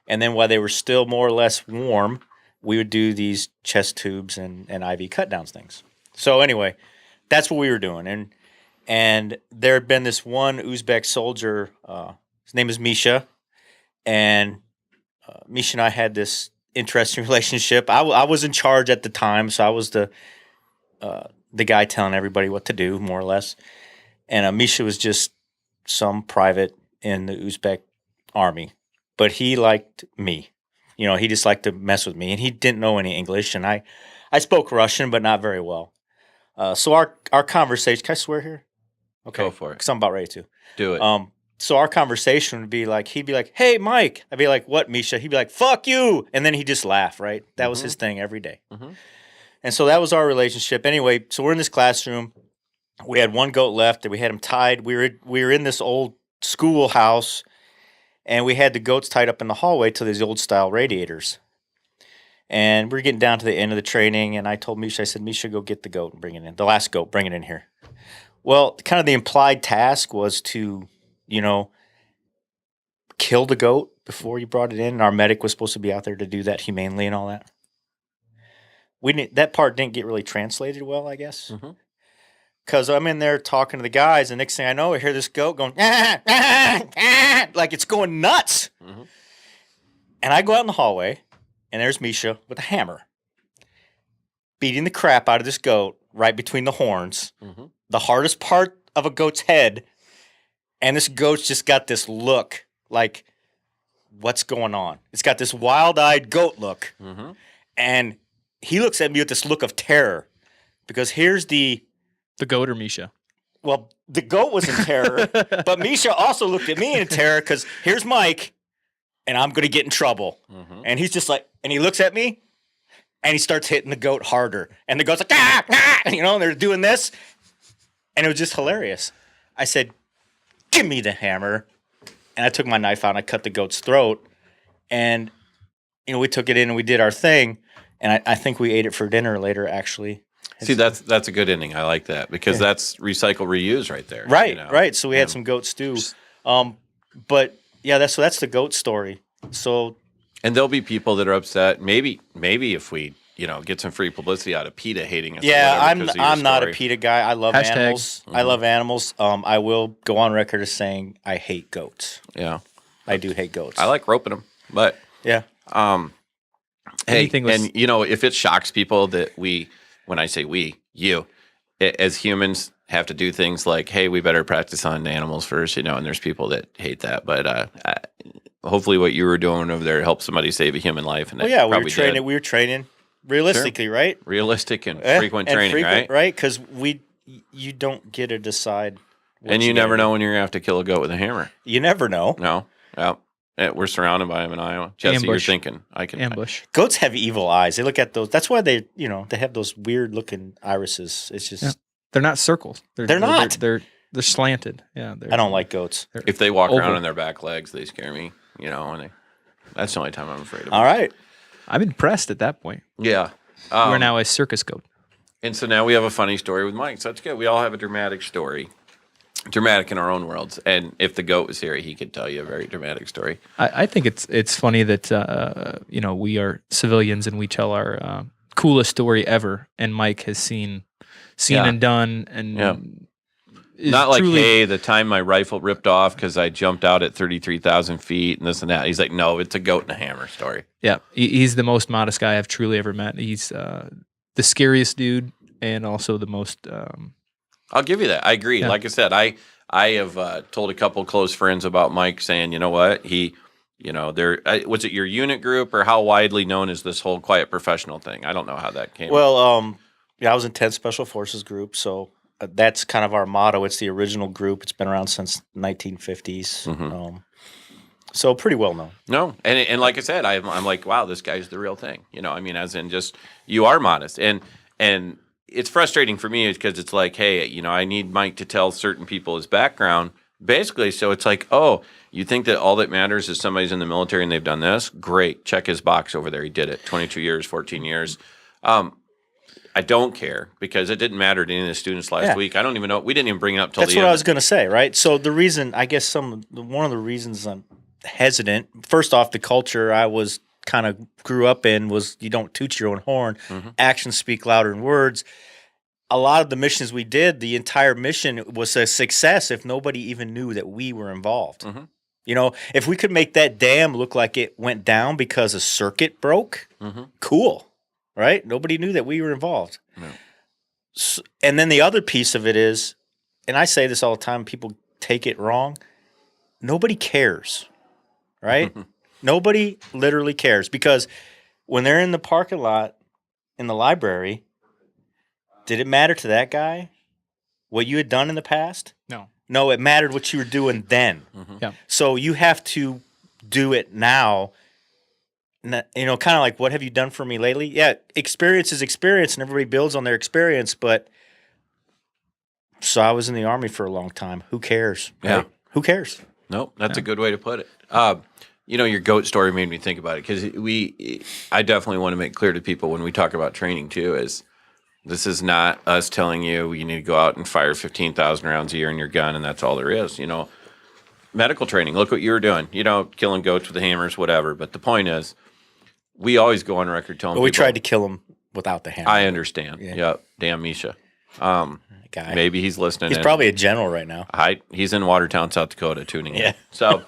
S2: And then while they were still more or less warm, we would do these chest tubes and IV cut downs things. So anyway, that's what we were doing. And there had been this one Uzbek soldier, his name is Misha, and Misha and I had this interesting relationship. I was in charge at the time, so I was the guy telling everybody what to do, more or less. And Misha was just some private in the Uzbek army. But he liked me. He just liked to mess with me. And he didn't know any English. And I spoke Russian, but not very well. So our conversation, can I swear here? Okay.
S1: Go for it.
S2: Because I'm about ready to.
S1: Do it.
S2: So our conversation would be like, he'd be like, hey, Mike. I'd be like, what, Misha? He'd be like, fuck you. And then he'd just laugh, right? That was his thing every day. Mm-hmm. And so that was our relationship. Anyway, so we're in this classroom. We had one goat left, and we had him tied. We were in this old schoolhouse, and we had the goats tied up in the hallway to these old-style radiators. And we're getting down to the end of the training, and I told Misha, I said, Misha, go get the goat and bring it in. The last goat, bring it in here. Well, kind of the implied task was to, kill the goat before you brought it in, and our medic was supposed to be out there to do that humanely and all that. That part didn't get really translated well, I guess. Mm-hmm. Because I'm in there talking to the guys, and next thing I know, I hear this goat going, like it's going nuts. Mm-hmm. And I go out in the hallway, and there's Misha with a hammer, beating the crap out of this goat right between the horns. Mm-hmm. The hardest part of a goat's head, and this goat's just got this look like, what's going on? It's got this wild-eyed goat look, and he looks at me with this look of terror because here's the
S3: goat or Misha?
S2: Well, the goat was in terror, but Misha also looked at me in terror because here's Mike, and I'm going to get in trouble. And he's just like, and he looks at me, and he starts hitting the goat harder. And the goat's like, ah, ah, and they're doing this. And it was just hilarious. I said, give me the hammer. And I took my knife out and I cut the goat's throat. And, we took it in and we did our thing. And I think we ate it for dinner later, actually.
S1: See, that's a good ending. I like that because that's recycle, reuse right there.
S2: Right, right. So we had some goat stew. But, yeah, that's the goat story. So...
S1: And there'll be people that are upset. Maybe if we, get some free publicity out of PETA hating us.
S2: Yeah, I'm not a PETA guy. I love animals. I love animals. I will go on record as saying I hate goats.
S1: Yeah,
S2: I do hate goats.
S1: I like roping them, but
S2: yeah.
S1: Hey, and if it shocks people that when I say we, you, as humans have to do things like, hey, we better practice on animals first, and there's people that hate that, but hopefully what you were doing over there helped somebody save a human life. And
S2: we were training realistically, right?
S1: Realistic and frequent training, right?
S2: Right, because you don't get to decide.
S1: And you never know when you're going to have to kill a goat with a hammer.
S2: You never know.
S1: No. Yeah. We're surrounded by them in Iowa. Jesse, you're thinking, I can
S3: ambush.
S2: Goats have evil eyes. They look at those. That's why they have those weird looking irises. It's just
S3: they're not circles.
S2: They're not.
S3: They're slanted. Yeah.
S2: I don't like goats.
S1: If they walk around on their back legs, they scare me. And that's the only time I'm afraid of them.
S2: All right.
S3: I'm impressed at that point.
S1: Yeah.
S3: We're now a circus goat.
S1: And so now we have a funny story with Mike. So that's good. We all have a dramatic story. Dramatic in our own worlds. And if the goat was here, he could tell you a very dramatic story.
S3: I think it's funny that, we are civilians and we tell our coolest story ever. And Mike has seen and done. And
S1: not like, hey, the time my rifle ripped off because I jumped out at 33,000 feet and this and that. He's like, no, it's a goat and a hammer story.
S3: Yeah, he's the most modest guy I've truly ever met. He's the scariest dude and also the most...
S1: I'll give you that. I agree. Yeah. Like I said, I have told a couple close friends about Mike saying, you know what, was it your unit group or how widely known is this whole quiet professional thing? I don't know how that came.
S2: Well, I was in 10th Special Forces group, so... that's kind of our motto. It's the original group. It's been around since 1950s. So pretty well known. No,
S1: and like I said, I'm like, wow, this guy's the real thing. As in just you are modest, and it's frustrating for me because it's like, hey, I need Mike to tell certain people his background, basically. So it's like, oh, you think that all that matters is somebody's in the military and they've done this? Great, check his box over there. He did it. 22 years, 14 years. I don't care because it didn't matter to any of the students last week. I don't even know. We didn't even bring it up till the end.
S2: That's what I was going to say, right? So the reason, I guess one of the reasons I'm hesitant, first off, the culture I was kind of grew up in was you don't toot your own horn. Actions speak louder than words. A lot of the missions we did, the entire mission was a success if nobody even knew that we were involved. If we could make that dam look like it went down because a circuit broke, cool. Right? Nobody knew that we were involved. No. So, and then the other piece of it is, and I say this all the time, people take it wrong, nobody cares, right? Nobody literally cares because when they're in the parking lot in the library, did it matter to that guy what you had done in the past?
S3: No.
S2: No, it mattered what you were doing then.
S3: Yeah.
S2: So you have to do it now. Kind of like, what have you done for me lately? Yeah, experience is experience, and everybody builds on their experience. But so I was in the Army for a long time. Who cares?
S1: Yeah,
S2: right? Who cares?
S1: No, that's a good way to put it. Your goat story made me think about it because I definitely want to make clear to people when we talk about training too is this is not us telling you need to go out and fire 15,000 rounds a year in your gun and that's all there is. Medical training. Look what you were doing. Killing goats with the hammers, whatever. But the point is. We always go on record telling people.
S2: We tried to kill him without the hammer.
S1: I understand. Yeah. Yep. Damn Misha.
S2: Guy.
S1: Maybe he's listening.
S2: He's probably a general right now.
S1: He's in Watertown, South Dakota, tuning in.
S2: Yeah.
S1: So,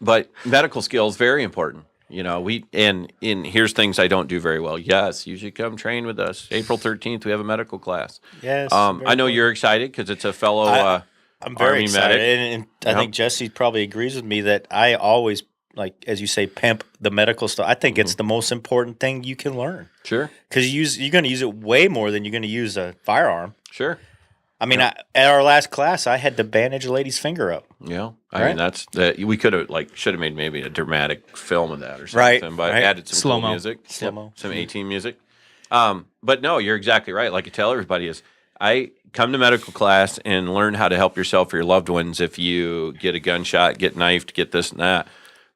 S1: but medical skills very important. You know, and here's things I don't do very well. Yes, you should come train with us. April 13th, we have a medical class.
S2: Yes,
S1: I
S2: very
S1: know
S2: cool.
S1: you're excited because it's a fellow
S2: I'm very
S1: Army
S2: excited,
S1: medic.
S2: and I think Jesse probably agrees with me that I always, like as you say, pimp the medical stuff. I think it's the most important thing you can learn
S1: Sure,
S2: because you're going to use it way more than you're going to use a firearm.
S1: sure.
S2: I mean, at our last class, I had to bandage a lady's finger up.
S1: Yeah, I
S2: Right.
S1: mean that's that. We could have should have made maybe a dramatic film of that or something,
S2: Right,
S1: but
S2: right.
S1: added some
S3: Slow-mo.
S1: cool music,
S2: Slow-mo.
S1: some 18 music. But no, you're exactly right. Like I tell everybody is, I come to medical class and learn how to help yourself or your loved ones if you get a gunshot, get knifed, get this and that.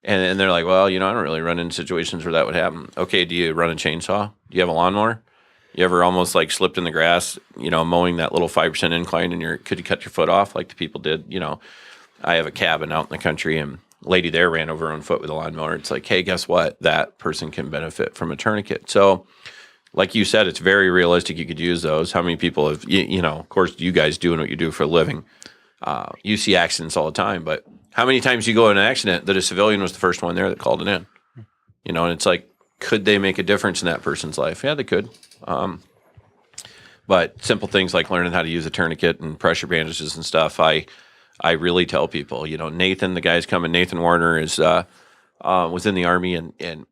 S1: And they're like, well, I don't really run into situations where that would happen. Okay, do you run a chainsaw? Do you have a lawnmower? You ever almost slipped in the grass, mowing that little 5% incline and could you cut your foot off like the people did? I have a cabin out in the country and a lady there ran over her own foot with a lawnmower. It's like, hey, guess what? That person can benefit from a tourniquet. So like you said, it's very realistic. You could use those. How many people have, of course, you guys doing what you do for a living. You see accidents all the time, but how many times you go in an accident that a civilian was the first one there that called it in? And it's like, could they make a difference in that person's life? Yeah, they could. But simple things like learning how to use a tourniquet and pressure bandages and stuff, I really tell people. Nathan, the guy's coming. Nathan Warner was in the Army, and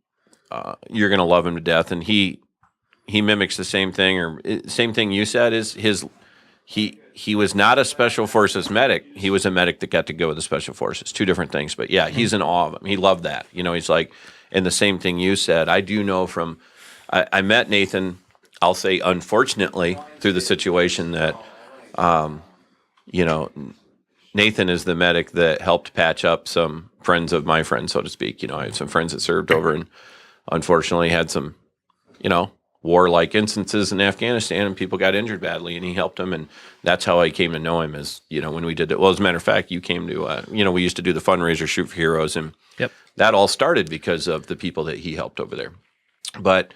S1: you're gonna love him to death. And he mimics the same thing you said. Is he was not a special forces medic. He was a medic that got to go with the special forces. Two different things. But yeah, he's in awe of him. He loved that. He's like, and the same thing you said. I do know from I met Nathan. I'll say, unfortunately, through the situation that, Nathan is the medic that helped patch up some friends of my friends, so to speak. I had some friends that served over and unfortunately had some, war-like instances in Afghanistan and people got injured badly and he helped them. And that's how I came to know him is, when we did it. Well, as a matter of fact, you came to, we used to do the fundraiser Shoot for Heroes and that all started because of the people that he helped over there. But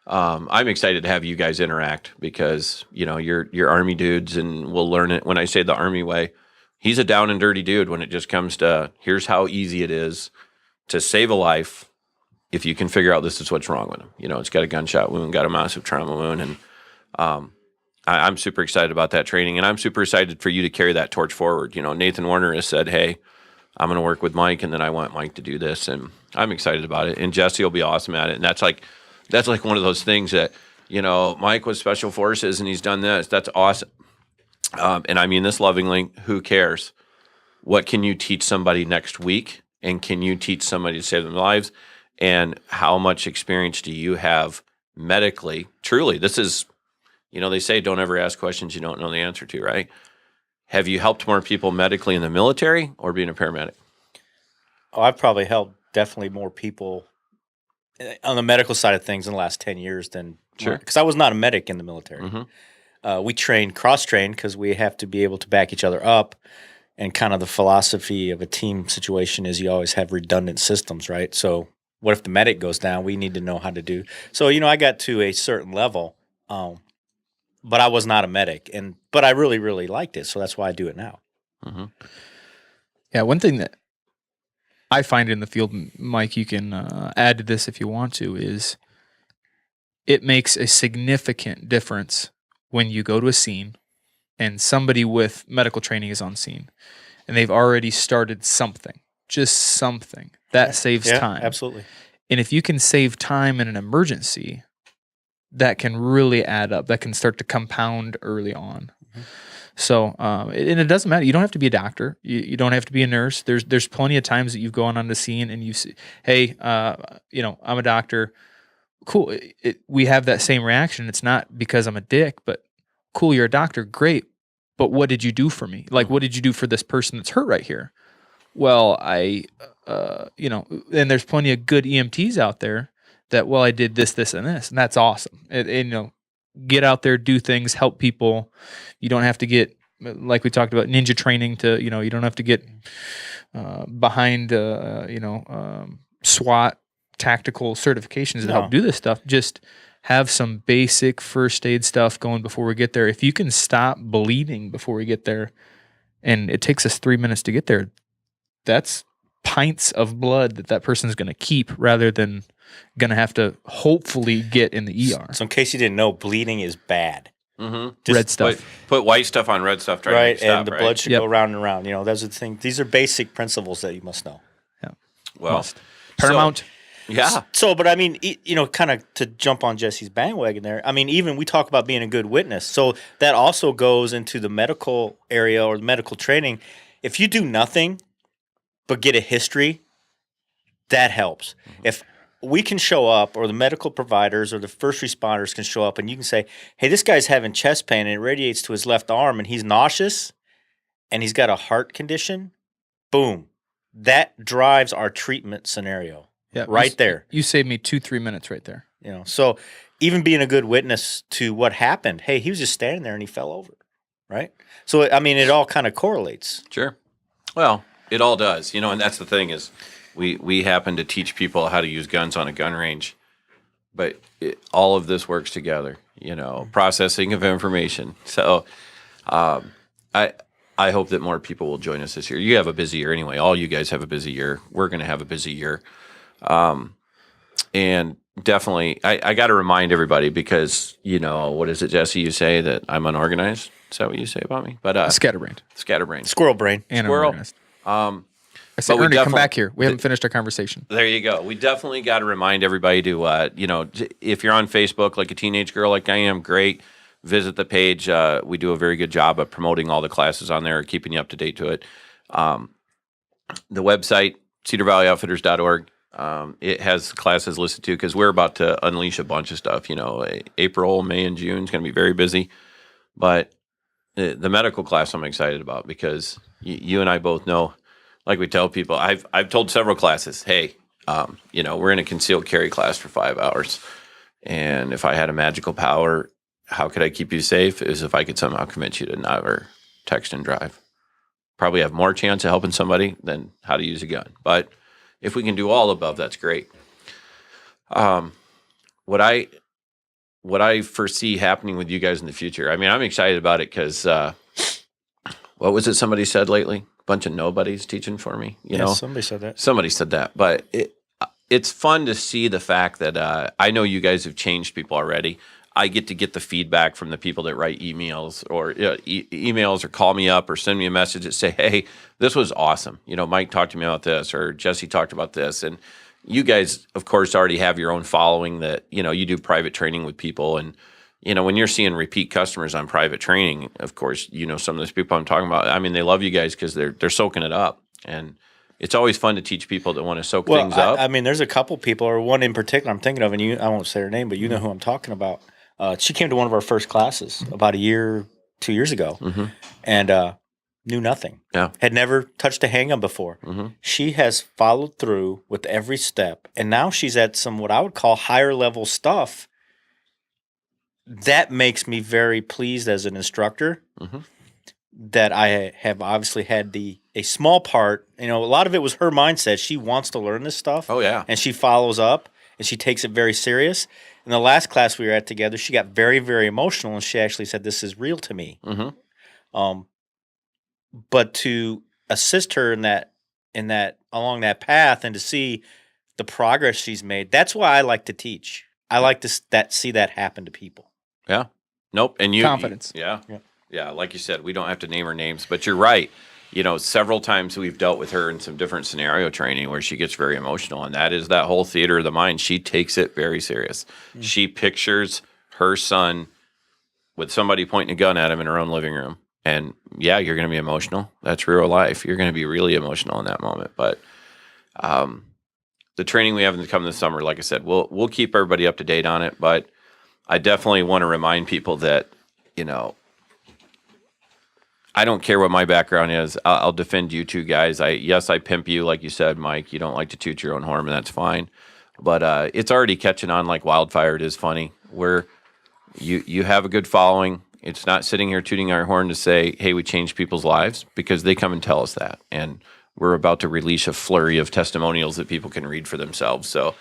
S1: I'm excited to have you guys interact because, you're Army dudes and we'll learn it. When I say the Army way, he's a down and dirty dude when it just comes to here's how easy it is to save a life if you can figure out this is what's wrong with him. It's got a gunshot wound, got a massive trauma wound. And I'm super excited about that training. And I'm super excited for you to carry that torch forward. Nathan Warner has said, hey, I'm going to work with Mike and then I want Mike to do this. And I'm excited about it. And Jesse will be awesome at it. And that's like one of those things that, Mike was special forces and he's done this. That's awesome. And I mean this lovingly, who cares? What can you teach somebody next week? And can you teach somebody to save their lives? And how much experience do you have medically? Truly, this is, they say don't ever ask questions you don't know the answer to, right? Have you helped more people medically in the military or being a paramedic?
S2: Oh, I've probably helped definitely more people on the medical side of things in the last 10 years than because I was not a medic in the military.
S1: Mm-hmm.
S2: We cross-train because we have to be able to back each other up. And kind of the philosophy of a team situation is you always have redundant systems, right? So what if the medic goes down? We need to know how to do. So, I got to a certain level, but I was not a medic. But I really, really liked it. So that's why I do it now.
S1: Mm-hmm.
S3: Yeah, one thing that I find in the field, Mike, you can add to this if you want to, is it makes a significant difference when you go to a scene and somebody with medical training is on scene and they've already started something, just something. That saves time.
S2: Absolutely.
S3: And if you can save time in an emergency, that can really add up. That can start to compound early on. Mm-hmm. So, and it doesn't matter. You don't have to be a doctor. You don't have to be a nurse. There's plenty of times that you've gone on the scene and you see, hey, I'm a doctor. Cool. We have that same reaction. It's not because I'm a dick, but cool, you're a doctor. Great. But what did you do for me? Like, what did you do for this person that's hurt right here? Well, and there's plenty of good EMTs out there that, well, I did this, this, and this, and that's awesome. And get out there, do things, help people. You don't have to get, like we talked about, ninja training to, you don't have to get behind, SWAT tactical certifications to help do this stuff. Just have some basic first aid stuff going before we get there. If you can stop bleeding before we get there, and it takes us 3 minutes to get there, that's pints of blood that person's going to keep rather than going to have to hopefully get in the ER.
S2: So in case you didn't know, bleeding is bad.
S1: Mm-hmm.
S3: Red stuff.
S1: Put white stuff on red stuff, try to make
S2: Right,
S1: it stop,
S2: and the
S1: right?
S2: blood should
S3: Yep.
S2: go round and round. Those are the things. These are basic principles that you must know.
S3: Yeah.
S1: Well,
S3: Must. Paramount.
S1: yeah.
S2: So, but I mean, kind of to jump on Jesse's bandwagon there. I mean, even we talk about being a good witness. So that also goes into the medical area or the medical training. If you do nothing but get a history, that helps. If we can show up, or the medical providers or the first responders can show up, and you can say, hey, this guy's having chest pain and it radiates to his left arm and he's nauseous and he's got a heart condition, boom. That drives our treatment scenario
S3: Yeah,
S2: right there.
S3: You saved me 2-3 minutes right there.
S2: So even being a good witness to what happened, hey, he was just standing there and he fell over, right? So, I mean, it all kind of correlates.
S1: Sure. Well, it all does, and that's the thing is we happen to teach people how to use guns on a gun range, but all of this works together, processing of information. So I hope that more people will join us this year. You have a busy year anyway. All you guys have a busy year. We're going to have a busy year. And definitely, I got to remind everybody because, what is it, Jesse, you say that I'm unorganized? Is that what you say about me? But
S3: Scatterbrained.
S1: Scatterbrained.
S2: Squirrel brain.
S3: And
S1: Squirrel.
S3: unorganized. I said,
S1: but we
S3: Ernie, come
S1: definitely-
S3: back here. We haven't finished our conversation.
S1: There you go. We definitely got to remind everybody to, if you're on Facebook like a teenage girl like I am, great. Visit the page. We do a very good job of promoting all the classes on there, keeping you up to date to it. The website, cedarvalleyoutfitters.org, it has classes listed too because we're about to unleash a bunch of stuff. April, May, and June is going to be very busy. But the medical class I'm excited about because you and I both know, like we tell people, I've told several classes, hey, we're in a concealed carry class for 5 hours. And if I had a magical power, how could I keep you safe? Is if I could somehow convince you to never text and drive. Probably have more chance of helping somebody than how to use a gun. But if we can do all above, that's great. What I foresee happening with you guys in the future, I mean, I'm excited about it because what was it somebody said lately? Bunch of nobodies teaching for me,
S2: Somebody said that.
S1: Somebody said that, but it's fun to see the fact that I know you guys have changed people already. I get to get the feedback from the people that write emails or emails or call me up or send me a message that say, hey, this was awesome. Mike talked to me about this or Jesse talked about this. And you guys, of course, already have your own following that, you do private training with people. And, when you're seeing repeat customers on private training, of course, some of those people I'm talking about, I mean, they love you guys because they're soaking it up. And it's always fun to teach people that want to soak things up.
S2: I mean, there's a couple people, or one in particular I'm thinking of, and I won't say her name, but you know who I'm talking about. She came to one of our first classes about 2 years ago, and knew nothing.
S1: Yeah.
S2: Had never touched a handgun before. She has followed through with every step, and now she's at some what I would call higher level stuff. That makes me very pleased as an instructor. That I have obviously had a small part. A lot of it was her mindset. She wants to learn this stuff.
S1: Oh, yeah.
S2: And she follows up, and she takes it very serious. In the last class we were at together, she got very, very emotional, and she actually said, "This is real to me." But to assist her in that along that path, and to see the progress she's made, that's why I like to teach. I like to see that happen to people.
S1: Yeah. Nope. And
S3: Confidence.
S1: Yeah. Like you said, we don't have to name her names, but you're right. Several times we've dealt with her in some different scenario training where she gets very emotional, and that is that whole theater of the mind. She takes it very serious. She pictures her son with somebody pointing a gun at him in her own living room. And yeah, you're going to be emotional. That's real life. You're going to be really emotional in that moment. But the training we have come this summer, like I said, we'll keep everybody up to date on it. But I definitely want to remind people that, I don't care what my background is. I'll defend you two guys. I pimp you, like you said, Mike. You don't like to toot your own horn, and that's fine. But it's already catching on like wildfire. It is funny where you have a good following. It's not sitting here tooting our horn to say, hey, we changed people's lives, because they come and tell us that. And we're about to release a flurry of testimonials that people can read for themselves. So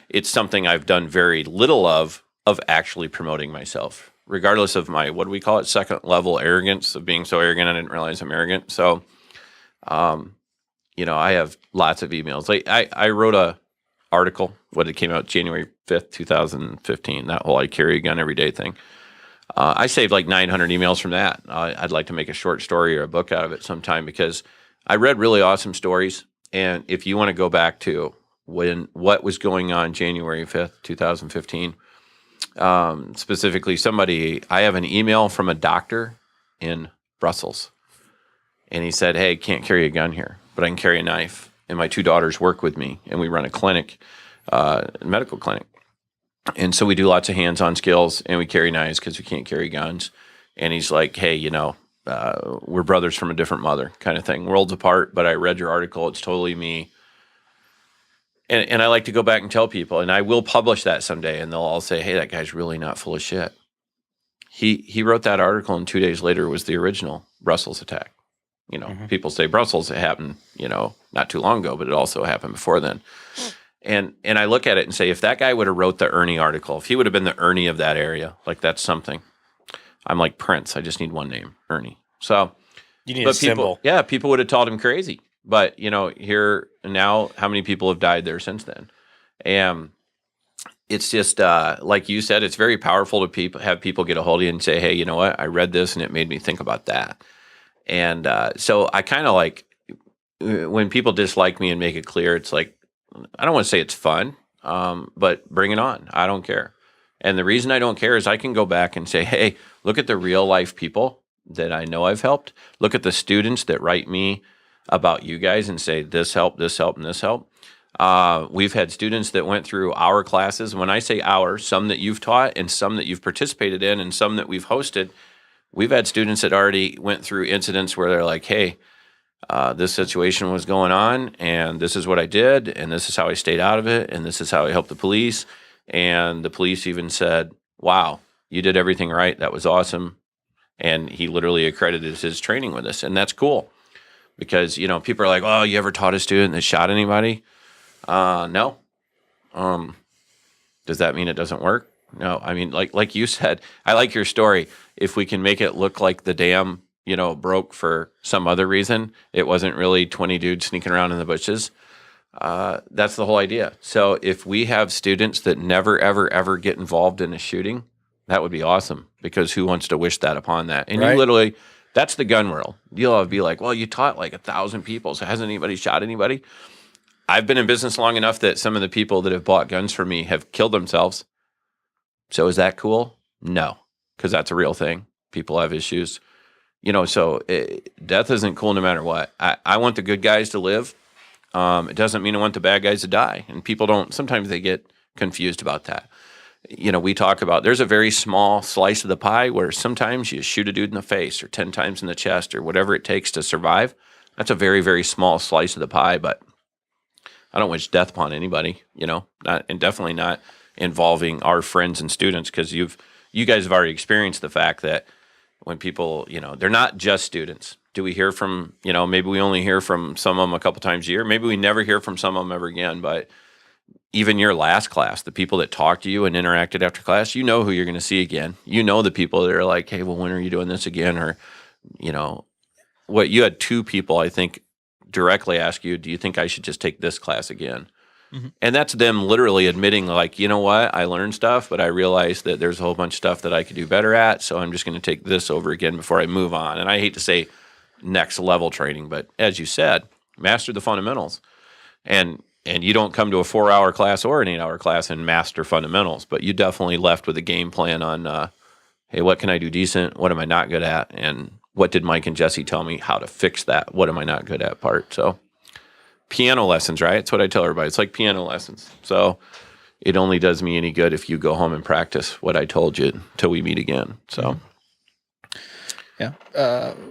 S1: it's something I've done very little of actually promoting myself, regardless of my, what do we call it, second level arrogance of being so arrogant I didn't realize I'm arrogant. So, I have lots of emails. Like I wrote a article, it came out January 5th, 2015, that whole I carry a gun every day thing. I saved like 900 emails from that. I'd like to make a short story or a book out of it sometime because I read really awesome stories. And if you want to go back to what was going on January 5th, 2015, specifically I have an email from a doctor in Brussels. And he said, hey, can't carry a gun here, but I can carry a knife. And my two daughters work with me, and we run a clinic, a medical clinic. And so we do lots of hands-on skills, and we carry knives because we can't carry guns. And he's like, hey, we're brothers from a different mother kind of thing. Worlds apart, but I read your article. It's totally me. And I like to go back and tell people, and I will publish that someday, and they'll all say, hey, that guy's really not full of shit. He wrote that article, and 2 days later was the original Brussels attack. People say Brussels, it happened, not too long ago, but it also happened before then. And I look at it and say, if that guy would have wrote the Ernie article, if he would have been the Ernie of that area, like that's something. I'm like Prince. I just need one name, Ernie. So
S2: you need a symbol.
S1: Yeah, people would have told him crazy. But, here now, how many people have died there since then? And it's just, like you said, it's very powerful to have people get a hold of you and say, hey, you know what? I read this and it made me think about that. And so I kind of like when people dislike me and make it clear, it's like, I don't want to say it's fun, but bring it on. I don't care. And the reason I don't care is I can go back and say, hey, look at the real life people that I know I've helped. Look at the students that write me about you guys and say, this helped, and this helped. We've had students that went through our classes. When I say our, some that you've taught and some that you've participated in and some that we've hosted. We've had students that already went through incidents where they're like, hey, this situation was going on, and this is what I did, and this is how I stayed out of it, and this is how I helped the police. And the police even said, wow, you did everything right. That was awesome. And he literally accredited his training with us. And that's cool because, people are like, oh, you ever taught a student that shot anybody? No. Does that mean it doesn't work? No. I mean, like you said, I like your story. If we can make it look like the dam, broke for some other reason, it wasn't really 20 dudes sneaking around in the bushes. That's the whole idea. So if we have students that never, ever, ever get involved in a shooting, that would be awesome because who wants to wish that upon that? And
S2: right.
S1: You literally, that's the gun world. You'll be like, well, you taught like 1,000 people, so hasn't anybody shot anybody? I've been in business long enough that some of the people that have bought guns from me have killed themselves. So is that cool? No, because that's a real thing. People have issues. So death isn't cool no matter what. I want the good guys to live. It doesn't mean I want the bad guys to die. And people sometimes they get confused about that. We talk about there's a very small slice of the pie where sometimes you shoot a dude in the face or 10 times in the chest or whatever it takes to survive. That's a very, very small slice of the pie, but I don't wish death upon anybody, and definitely not involving our friends and students because you guys have already experienced the fact that when people, they're not just students. Do we hear from, maybe we only hear from some of them a couple times a year. Maybe we never hear from some of them ever again, but even your last class, the people that talked to you and interacted after class, who you're going to see again. The people that are like, hey, well, when are you doing this again? Or, you had two people, I think, directly ask you, do you think I should just take this class again? Mm-hmm. And that's them literally admitting like, you know what, I learned stuff, but I realized that there's a whole bunch of stuff that I could do better at. So I'm just going to take this over again before I move on. And I hate to say next level training, but as you said, master the fundamentals. And you don't come to a 4-hour class or an 8-hour class and master fundamentals, but you definitely left with a game plan on, hey, what can I do decent? What am I not good at? And what did Mike and Jesse tell me how to fix that? What am I not good at part? So piano lessons, right? It's what I tell everybody. It's like piano lessons. So it only does me any good if you go home and practice what I told you till we meet again. So,
S3: yeah.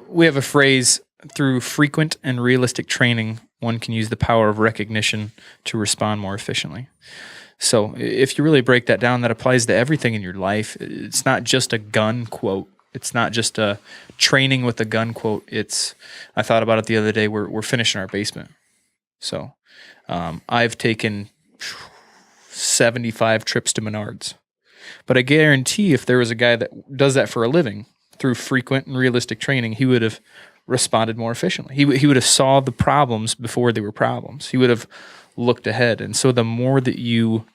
S3: We have a phrase, through frequent and realistic training, one can use the power of recognition to respond more efficiently. So if you really break that down, that applies to everything in your life. It's not just a gun quote. It's not just a training with a gun quote. I thought about it the other day. We're finishing our basement. So I've taken 75 trips to Menards. But I guarantee if there was a guy that does that for a living through frequent and realistic training, he would have responded more efficiently. He would have saw the problems before they were problems. He would have looked ahead. And so the more that you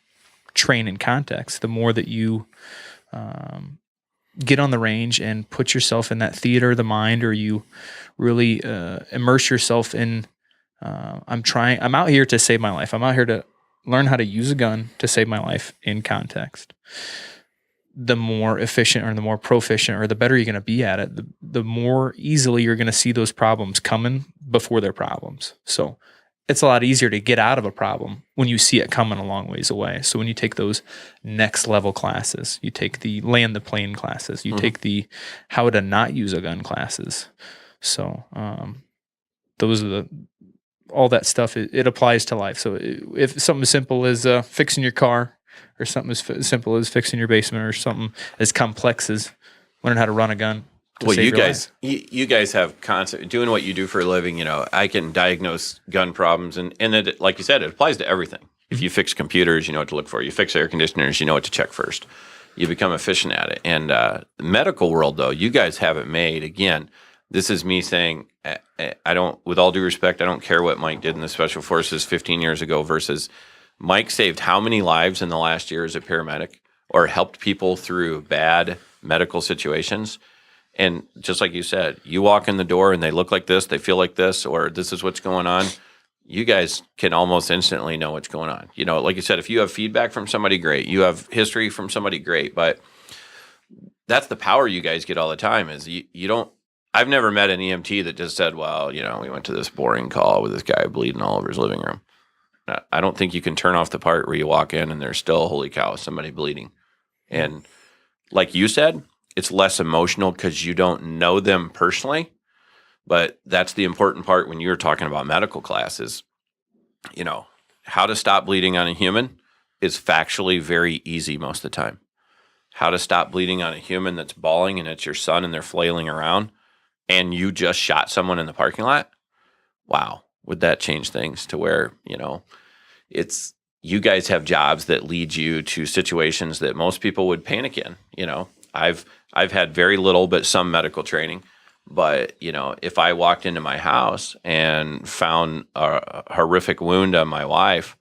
S3: train in context, the more that you get on the range and put yourself in that theater of the mind, or you really immerse yourself in, I'm out here to save my life. I'm out here to learn how to use a gun to save my life in context. The more efficient or the more proficient or the better you're going to be at it, the more easily you're going to see those problems coming before they're problems. So it's a lot easier to get out of a problem when you see it coming a long ways away. So when you take those next level classes, you take the land the plane classes, you take the how to not use a gun classes. So those are all that stuff. It applies to life. So if something as simple as fixing your car, or something as simple as fixing your basement, or something as complex as learning how to run a gun.
S1: Well, you guys have concept doing what you do for a living. You know, I can diagnose gun problems, and it, like you said, it applies to everything. If you fix computers, you know what to look for. You fix air conditioners, you know what to check first. You become efficient at it. And the medical world, though, you guys have it made. Again, this is me saying, I don't, with all due respect, I don't care what Mike did in the Special Forces 15 years ago versus Mike saved how many lives in the last year as a paramedic, or helped people through bad medical situations. And just like you said, you walk in the door and they look like this, they feel like this, or this is what's going on. You guys can almost instantly know what's going on. You know, like you said, if you have feedback from somebody, great. You have history from somebody, great. But that's the power you guys get all the time is you don't, I've never met an EMT that just said, well, you know, we went to this boring call with this guy bleeding all over his living room. I don't think you can turn off the part where you walk in and there's still, holy cow, somebody bleeding. And like you said, it's less emotional because you don't know them personally. But that's the important part when you're talking about medical classes. You know, how to stop bleeding on a human is factually very easy most of the time. How to stop bleeding on a human that's bawling and it's your son and they're flailing around and you just shot someone in the parking lot? Wow. Would that change things to where, you know, it's you guys have jobs that lead you to situations that most people would panic in. You know, I've had very little but some medical training, but you know, if I walked into my house and found a horrific wound on my wife,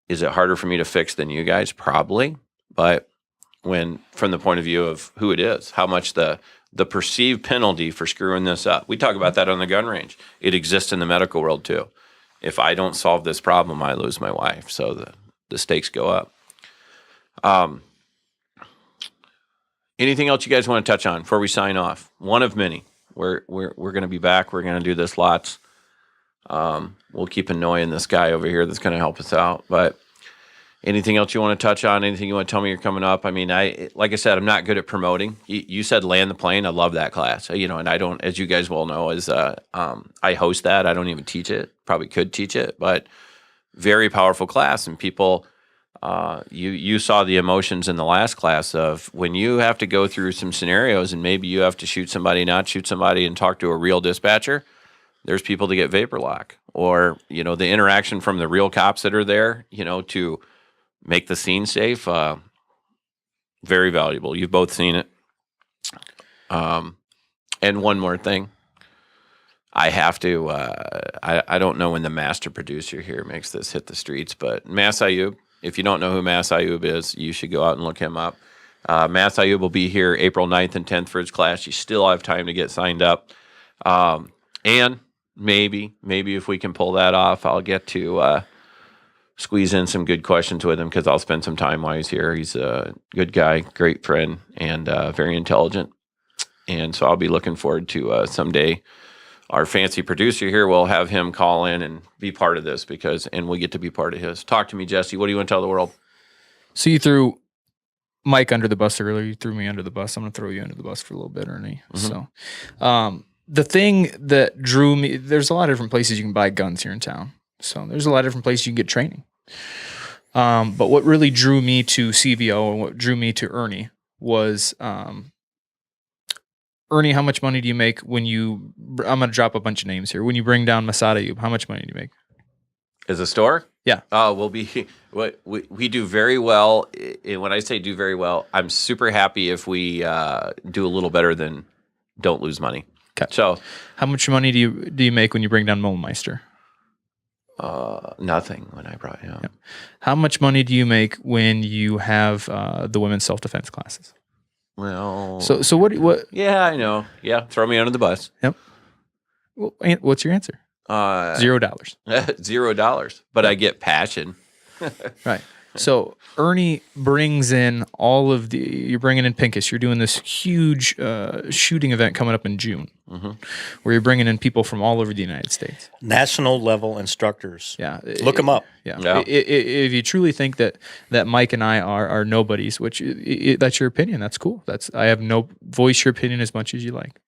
S1: is it harder for me to fix than you guys? Probably. But when from the point of view of who it is, how much the perceived penalty for screwing this up. We talk about that on the gun range. It exists in the medical world too. If I don't solve this problem, I lose my wife. So the stakes go up. Anything else you guys want to touch on before we sign off? One of many. We're going to be back. We're going to do this lots. We'll keep annoying this guy over here that's going to help us out. But anything else you want to touch on? Anything you want to tell me you're coming up? I mean, like I said, I'm not good at promoting. You said land the plane. I love that class. You know, and I don't, as you guys well know, I host that. I don't even teach it. Probably could teach it, but very powerful class. And people, you saw the emotions in the last class of when you have to go through some scenarios and maybe you have to shoot somebody, not shoot somebody, and talk to a real dispatcher. There's people that get vapor lock, or you know, the interaction from the real cops that are there, you know, to make the scene safe, very valuable. You've both seen it. And one more thing. I have to, I don't know when the master producer here makes this hit the streets, but Mass Ayub, if you don't know who Mass Ayub is, you should go out and look him up. Mass Ayub will be here April 9th and 10th for his class. You still have time to get signed up. And maybe if we can pull that off, I'll get to squeeze in some good questions with him because I'll spend some time while he's here. He's a good guy, great friend, and very intelligent. And so I'll be looking forward to someday our fancy producer here will have him call in and be part of this and we get to be part of his. Talk to me, Jesse. What do you want to tell the world?
S3: So you threw Mike under the bus earlier. You threw me under the bus. I'm going to throw you under the bus for a little bit, Ernie. So the thing that drew me, there's a lot of different places you can buy guns here in town. So there's a lot of different places you can get training. But what really drew me to CVO and what drew me to Ernie was, Ernie, how much money do you make when I'm going to drop a bunch of names here. When you bring down Masada Ayub, how much money do you make?
S1: As a store?
S3: Yeah.
S1: We do very well. And when I say do very well, I'm super happy if we do a little better than don't lose money.
S3: Okay.
S1: So
S3: How much money do you make when you bring down Mollmeister?
S1: nothing when I brought him.
S3: How much money do you make when you have the women's self-defense classes?
S1: Well,
S3: So what?
S1: Yeah, I know. Yeah, throw me under the bus.
S3: Yep. What's your answer? $0.
S1: $0. But I get passion.
S3: Right. So Ernie brings in you're bringing in Pincus. You're doing this huge shooting event coming up in June, where you're bringing in people from all over the United States.
S2: National level instructors.
S3: Yeah.
S2: Look them up.
S3: Yeah.
S1: Yeah.
S3: If you truly think that Mike and I are nobodies, which that's your opinion, that's cool. I have no voice your opinion as much as you like.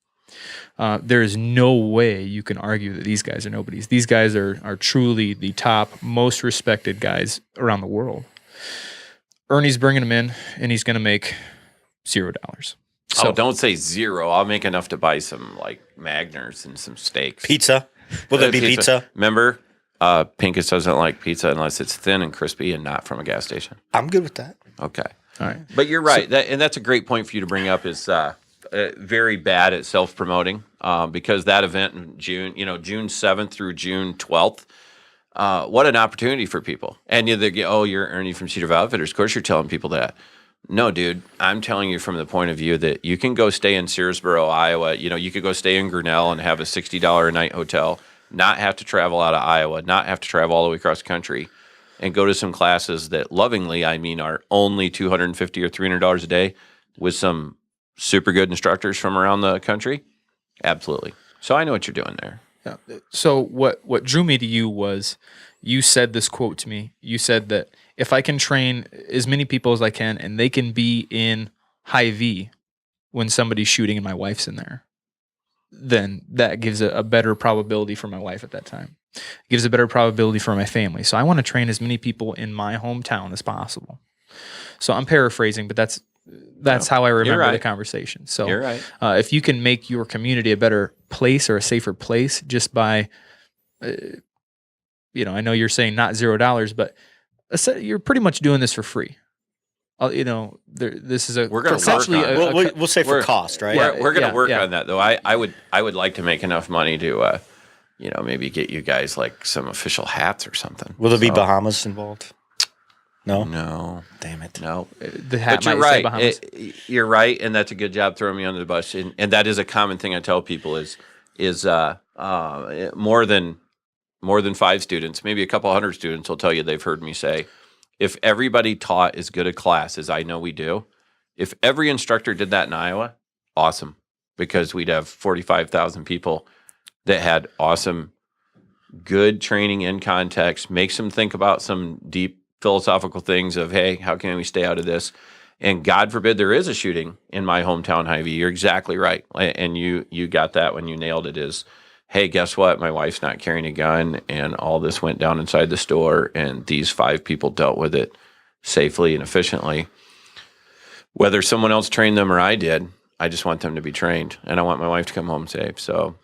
S3: There is no way you can argue that these guys are nobodies. These guys are truly the top, most respected guys around the world. Ernie's bringing them in, and he's going to make $0. So
S1: Don't say 0. I'll make enough to buy some like Magners and some steaks.
S2: Pizza. Will there be pizza?
S1: Remember, Pincus doesn't like pizza unless it's thin and crispy and not from a gas station.
S2: I'm good with that.
S1: Okay.
S3: all right.
S1: But you're right. And that's a great point for you to bring up is very bad at self-promoting because that event in June, June 7th through June 12th, what an opportunity for people. And they go, you're Ernie from Cedar Valley Outfitters. Of course you're telling people that. No, dude, I'm telling you from the point of view that you can go stay in Searsboro, Iowa. You could go stay in Grinnell and have a $60 a night hotel, not have to travel out of Iowa, not have to travel all the way across the country, and go to some classes that lovingly, I mean, are only $250 or $300 a day with some super good instructors from around the country. Absolutely. So I know what you're doing there.
S3: Yeah. So what drew me to you was you said this quote to me. You said that if I can train as many people as I can and they can be in Hy-Vee when somebody's shooting and my wife's in there, then that gives a better probability for my wife at that time. It gives a better probability for my family. So I want to train as many people in my hometown as possible. So I'm paraphrasing, but that's how I remember the conversation. So
S1: You're right.
S3: If you can make your community a better place or a safer place just by, I know you're saying not $0, but you're pretty much doing this for free. This is
S1: We're gonna
S3: essentially
S1: work on it.
S2: We'll say for cost, right?
S1: We're going to work
S3: yeah.
S1: on that, though. I would like to make enough money to, maybe get you guys like some official hats or something.
S2: Will there be Bahamas involved? No?
S1: No.
S2: Damn it.
S1: No.
S3: the hat
S1: But you're
S3: might say
S1: right.
S3: Bahamas.
S1: You're right, and that's a good job throwing me under the bus. And that is a common thing I tell people is more than 5 students, maybe a couple hundred students will tell you they've heard me say, if everybody taught as good a class as I know we do, if every instructor did that in Iowa, awesome, because we'd have 45,000 people that had awesome, good training in context, makes them think about some deep philosophical things of, hey, how can we stay out of this? And God forbid there is a shooting in my hometown, Hy-Vee. You're exactly right. And you got that when you nailed it is, hey, guess what? My wife's not carrying a gun, and all this went down inside the store, and these 5 people dealt with it safely and efficiently. Whether someone else trained them or I did, I just want them to be trained, and I want my wife to come home safe. So,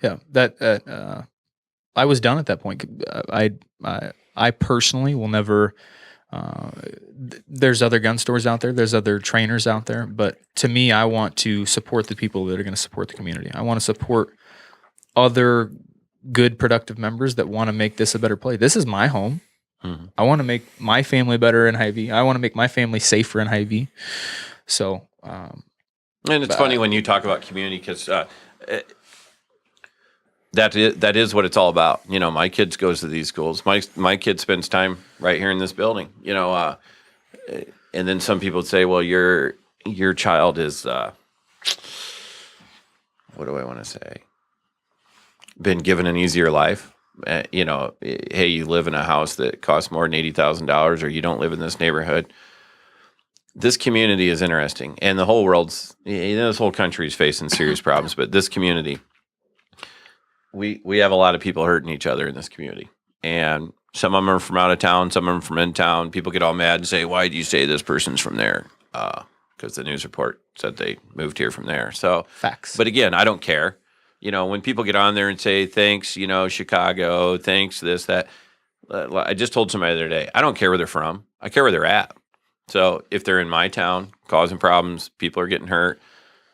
S3: Yeah, that I was done at that point. I personally will never. There's other gun stores out there. There's other trainers out there. But to me, I want to support the people that are going to support the community. I want to support other good, productive members that want to make this a better place. This is my home.
S1: mm-hmm.
S3: I want to make my family better in Hy-Vee. I want to make my family safer in Hy-Vee. So,
S1: and it's funny when you talk about community because that is what it's all about. My kids goes to these schools. My kid spends time right here in this building. And then some people would say, "Well, your child is what do I want to say? Been given an easier life. Hey, you live in a house that costs more than $80,000, or you don't live in this neighborhood." This community is interesting, and the whole world's, this whole country is facing serious problems. But this community, we have a lot of people hurting each other in this community, and some of them are from out of town, some of them are from in town. People get all mad and say, "Why do you say this person's from there?" Because the news report said they moved here from there. So
S3: facts.
S1: But again, I don't care. When people get on there and say, "Thanks, Chicago, thanks this, that." I just told somebody the other day, I don't care where they're from. I care where they're at. So if they're in my town causing problems, people are getting hurt,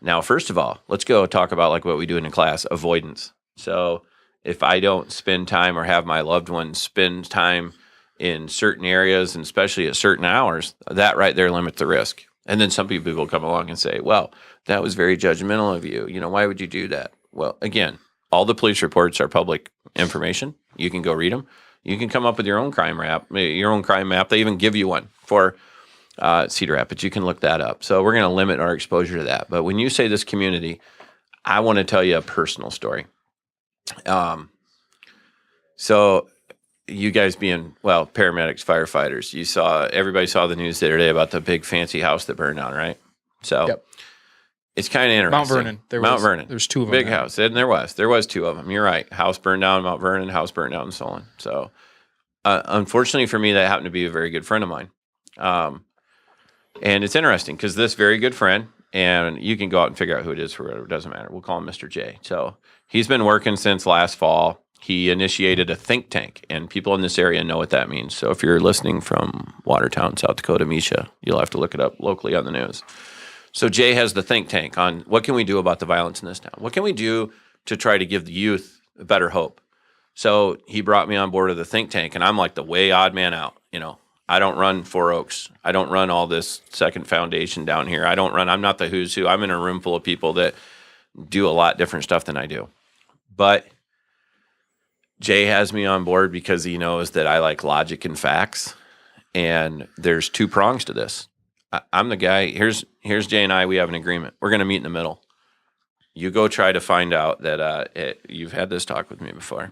S1: Now, first of all, let's go talk about like what we do in a class, avoidance. So if I don't spend time or have my loved ones spend time in certain areas and especially at certain hours, that right there limits the risk. And then some people will come along and say, well, that was very judgmental of you. You know, why would you do that? Well, again, all the police reports are public information. You can go read them. You can come up with your own crime map. They even give you one for Cedar Rapids. You can look that up. So we're going to limit our exposure to that. But when you say this community, I want to tell you a personal story. So you guys being, well, paramedics, firefighters, everybody saw the news the other day about the big fancy house that burned down, right? So
S3: Yep.
S1: it's kind of interesting.
S3: Mount Vernon.
S1: Mount Vernon.
S3: There's two of them.
S1: Big
S3: now.
S1: house. And there was two of them. You're right. House burned down in Mount Vernon, house burned down in Solon. So unfortunately for me, that happened to be a very good friend of mine. And it's interesting because this very good friend, and you can go out and figure out who it is for whatever, it doesn't matter. We'll call him Mr. J. So he's been working since last fall. He initiated a think tank, and people in this area know what that means. So if you're listening from Watertown, South Dakota, Misha, you'll have to look it up locally on the news. So Jay has the think tank on what can we do about the violence in this town? What can we do to try to give the youth a better hope? So he brought me on board of the think tank, and I'm like the way odd man out. You know, I don't run Four Oaks. I don't run all this Second Foundation down here. I'm not the who's who. I'm in a room full of people that do a lot different stuff than I do. But Jay has me on board because he knows that I like logic and facts. And there's two prongs to this. I'm the guy. Here's Jay and I. We have an agreement. We're going to meet in the middle. You go try to find out that you've had this talk with me before.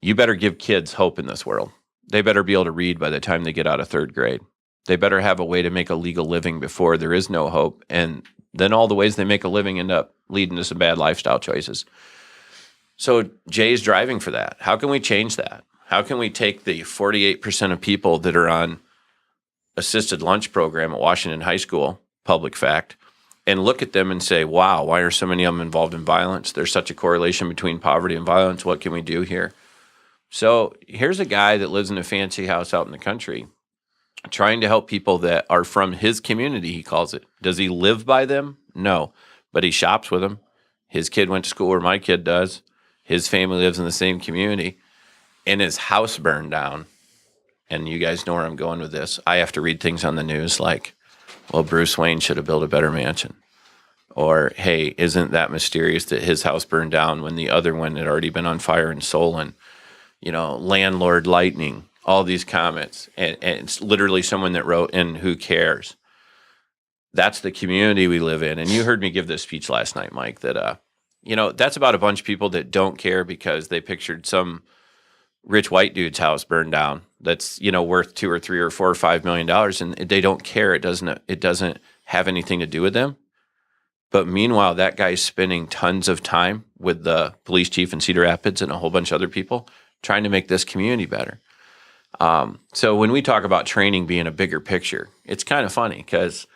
S1: You better give kids hope in this world. They better be able to read by the time they get out of third grade. They better have a way to make a legal living before there is no hope. And then all the ways they make a living end up leading to some bad lifestyle choices. So Jay's driving for that. How can we change that? How can we take the 48% of people that are on assisted lunch program at Washington High School, public fact, and look at them and say, wow, why are so many of them involved in violence? There's such a correlation between poverty and violence. What can we do here? So here's a guy that lives in a fancy house out in the country trying to help people that are from his community, he calls it. Does he live by them? No, but he shops with them. His kid went to school where my kid does. His family lives in the same community, and his house burned down. And you guys know where I'm going with this. I have to read things on the news like, well, Bruce Wayne should have built a better mansion. Or, hey, isn't that mysterious that his house burned down when the other one had already been on fire in Solon? You know, landlord lightning, all these comments. And it's literally someone that wrote, and who cares? That's the community we live in. And you heard me give this speech last night, Mike, that, that's about a bunch of people that don't care because they pictured some rich white dude's house burned down that's, worth $2 or $3 or $4 or $5 million, and they don't care. It doesn't have anything to do with them. But meanwhile, that guy's spending tons of time with the police chief in Cedar Rapids and a whole bunch of other people trying to make this community better. So when we talk about training being a bigger picture, it's kind of funny because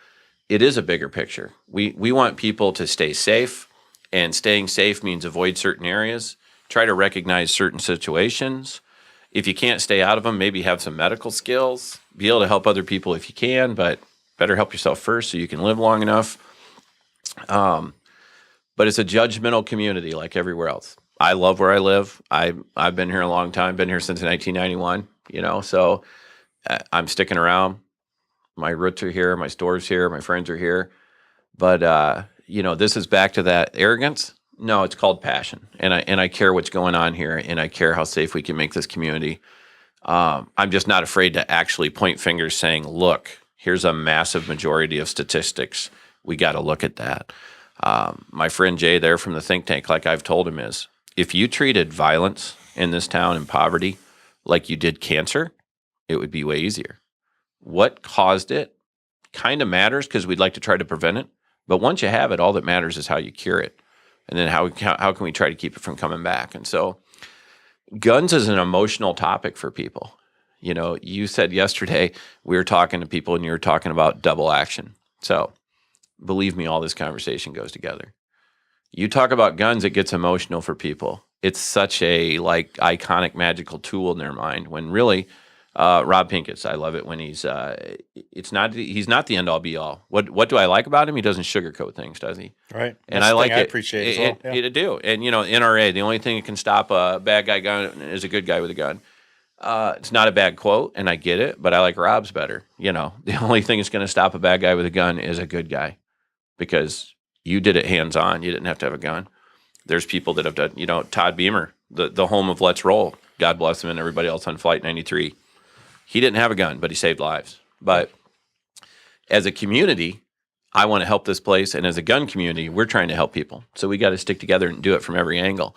S1: it is a bigger picture. We want people to stay safe, and staying safe means avoid certain areas, try to recognize certain situations. If you can't stay out of them, maybe have some medical skills, be able to help other people if you can, but better help yourself first so you can live long enough. But it's a judgmental community like everywhere else. I love where I live. I've been here a long time, been here since 1991, so I'm sticking around. My roots are here, my store's here, my friends are here. But, this is back to that arrogance. No, it's called passion. And I care what's going on here, and I care how safe we can make this community. I'm just not afraid to actually point fingers saying, look, here's a massive majority of statistics. We got to look at that. My friend Jay there from the think tank, like I've told him, is if you treated violence in this town and poverty like you did cancer, it would be way easier. What caused it kind of matters because we'd like to try to prevent it. But once you have it, all that matters is how you cure it. And then how can we try to keep it from coming back? And so guns is an emotional topic for people. You said yesterday we were talking to people and you were talking about double action. So believe me, all this conversation goes together. You talk about guns, it gets emotional for people. It's such a iconic, magical tool in their mind when really Rob Pincus, I love it when he's not the end all be all. What do I like about him? He doesn't sugarcoat things, does he?
S2: Right.
S1: And
S2: That's
S1: I
S2: the
S1: like
S2: thing I
S1: it.
S2: appreciate as well. Yeah.
S1: It do. And NRA, the only thing that can stop a bad guy gun is a good guy with a gun. It's not a bad quote, and I get it, but I like Rob's better. The only thing that's going to stop a bad guy with a gun is a good guy, because you did it hands on. You didn't have to have a gun. There's people that have done. Todd Beamer, the home of Let's Roll. God bless him and everybody else on Flight 93. He didn't have a gun, but he saved lives. But as a community, I want to help this place. And as a gun community, we're trying to help people. So we got to stick together and do it from every angle.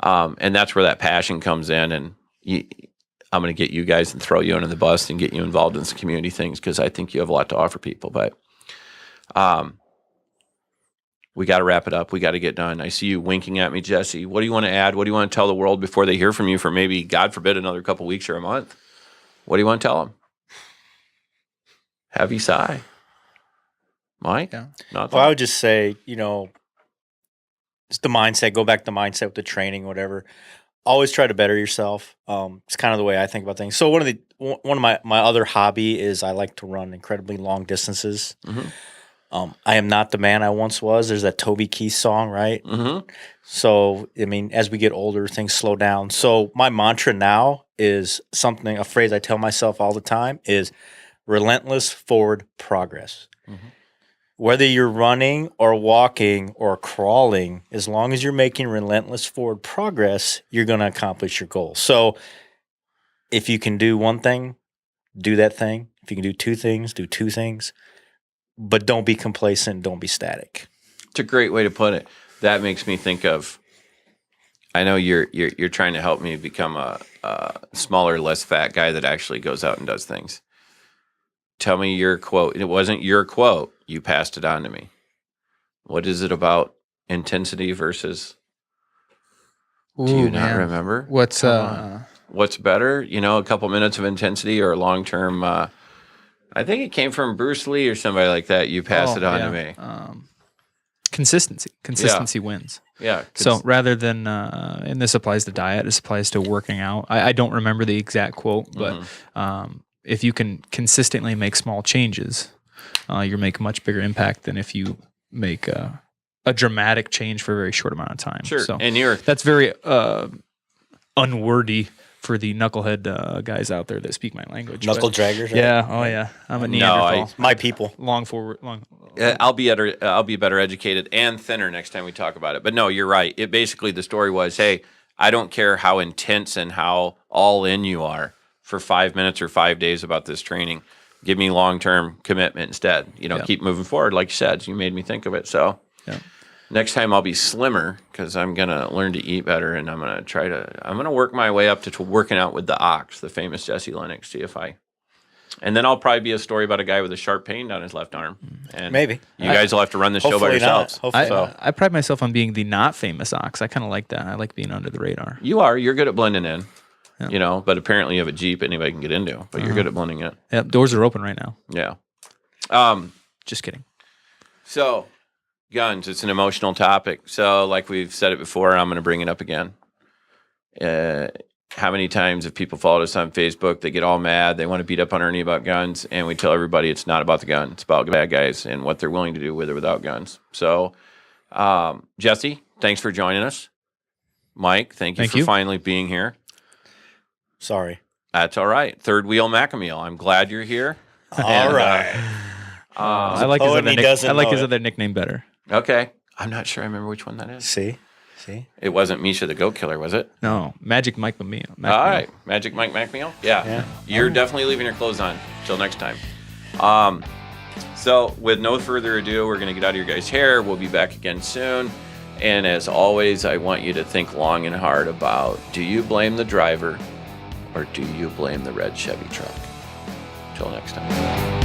S1: And that's where that passion comes in. And I'm going to get you guys and throw you under the bus and get you involved in some community things, because I think you have a lot to offer people. But we got to wrap it up. We got to get done. I see you winking at me, Jesse. What do you want to add? What do you want to tell the world before they hear from you for maybe, God forbid, another couple weeks or a month? What do you want to tell them? Heavy sigh. Mike?
S3: Yeah.
S2: Well, I would just say, it's the mindset. Go back to the mindset with the training, whatever. Always try to better yourself. It's kind of the way I think about things. So one of my other hobby is I like to run incredibly long distances.
S1: Mm-hmm.
S2: I am not the man I once was. There's that Toby Keith song, right?
S1: Mm-hmm.
S2: So, as we get older, things slow down. So my mantra now is a phrase I tell myself all the time is relentless forward progress.
S1: Mm-hmm.
S2: Whether you're running or walking or crawling, as long as you're making relentless forward progress, you're going to accomplish your goal. So if you can do one thing, do that thing. If you can do two things, do two things. But don't be complacent. Don't be static.
S1: It's a great way to put it. That makes me think of, I know you're trying to help me become a smaller, less fat guy that actually goes out and does things. Tell me your quote. It wasn't your quote. You passed it on to me. What is it about intensity versus?
S3: Ooh,
S1: do you not
S3: man.
S1: remember?
S3: What's
S1: better? A couple minutes of intensity or long term? I think it came from Bruce Lee or somebody like that. You pass it on to me.
S3: Consistency. Consistency wins.
S1: Yeah.
S3: So rather than, and this applies to diet, this applies to working out. I don't remember the exact quote, but if you can consistently make small changes, you'll make a much bigger impact than if you make a dramatic change for a very short amount of time.
S1: Sure.
S3: So
S1: And
S3: that's very unwordy for the knucklehead guys out there that speak my language.
S2: Knuckle draggers. Right?
S3: Yeah. Oh yeah. I'm a Neanderthal.
S2: My people.
S3: Long forward. Long.
S1: I'll be better educated and thinner next time we talk about it. But no, you're right. It basically, the story was, hey, I don't care how intense and how all in you are for 5 minutes or 5 days about this training. Give me long-term commitment instead. Keep moving forward. Like you said, you made me think of it. So next time I'll be slimmer, because I'm going to learn to eat better, and I'm going to work my way up to working out with the Ox, the famous Jesse Lennox, and then I'll probably be a story about a guy with a sharp pain down his left arm. And
S2: maybe.
S1: You guys will have to run the show by
S2: Hopefully
S1: yourselves.
S2: not. Hopefully
S3: I pride myself on being the not famous Ox. I kind of like that. I like being under the radar.
S1: You're good at blending in.
S3: Yeah.
S1: But apparently you have a Jeep anybody can get into, but you're good at blending it.
S3: Yep, doors are open right now.
S1: Yeah.
S3: Just kidding.
S1: So, guns, it's an emotional topic. So, like we've said it before, I'm going to bring it up again. How many times have people followed us on Facebook, they get all mad, they want to beat up on Ernie about guns, and we tell everybody it's not about the gun, it's about bad guys and what they're willing to do with or without guns. So, Jesse, thanks for joining us. Mike, thank you for finally being here.
S2: Sorry.
S1: That's all right. Third wheel Macameel. I'm glad you're here.
S2: All right.
S3: I like his other nickname better.
S1: Okay. I'm not sure I remember which one that is.
S2: See?
S1: It wasn't Misha the Goat Killer, was it?
S3: No, Magic Mike Macameel.
S1: All right. Magic Mike Macameel? Yeah. You're definitely leaving your clothes on. Till next time. So, with no further ado, we're going to get out of your guys' hair. We'll be back again soon. And as always, I want you to think long and hard about, do you blame the driver or do you blame the red Chevy truck? Till next time.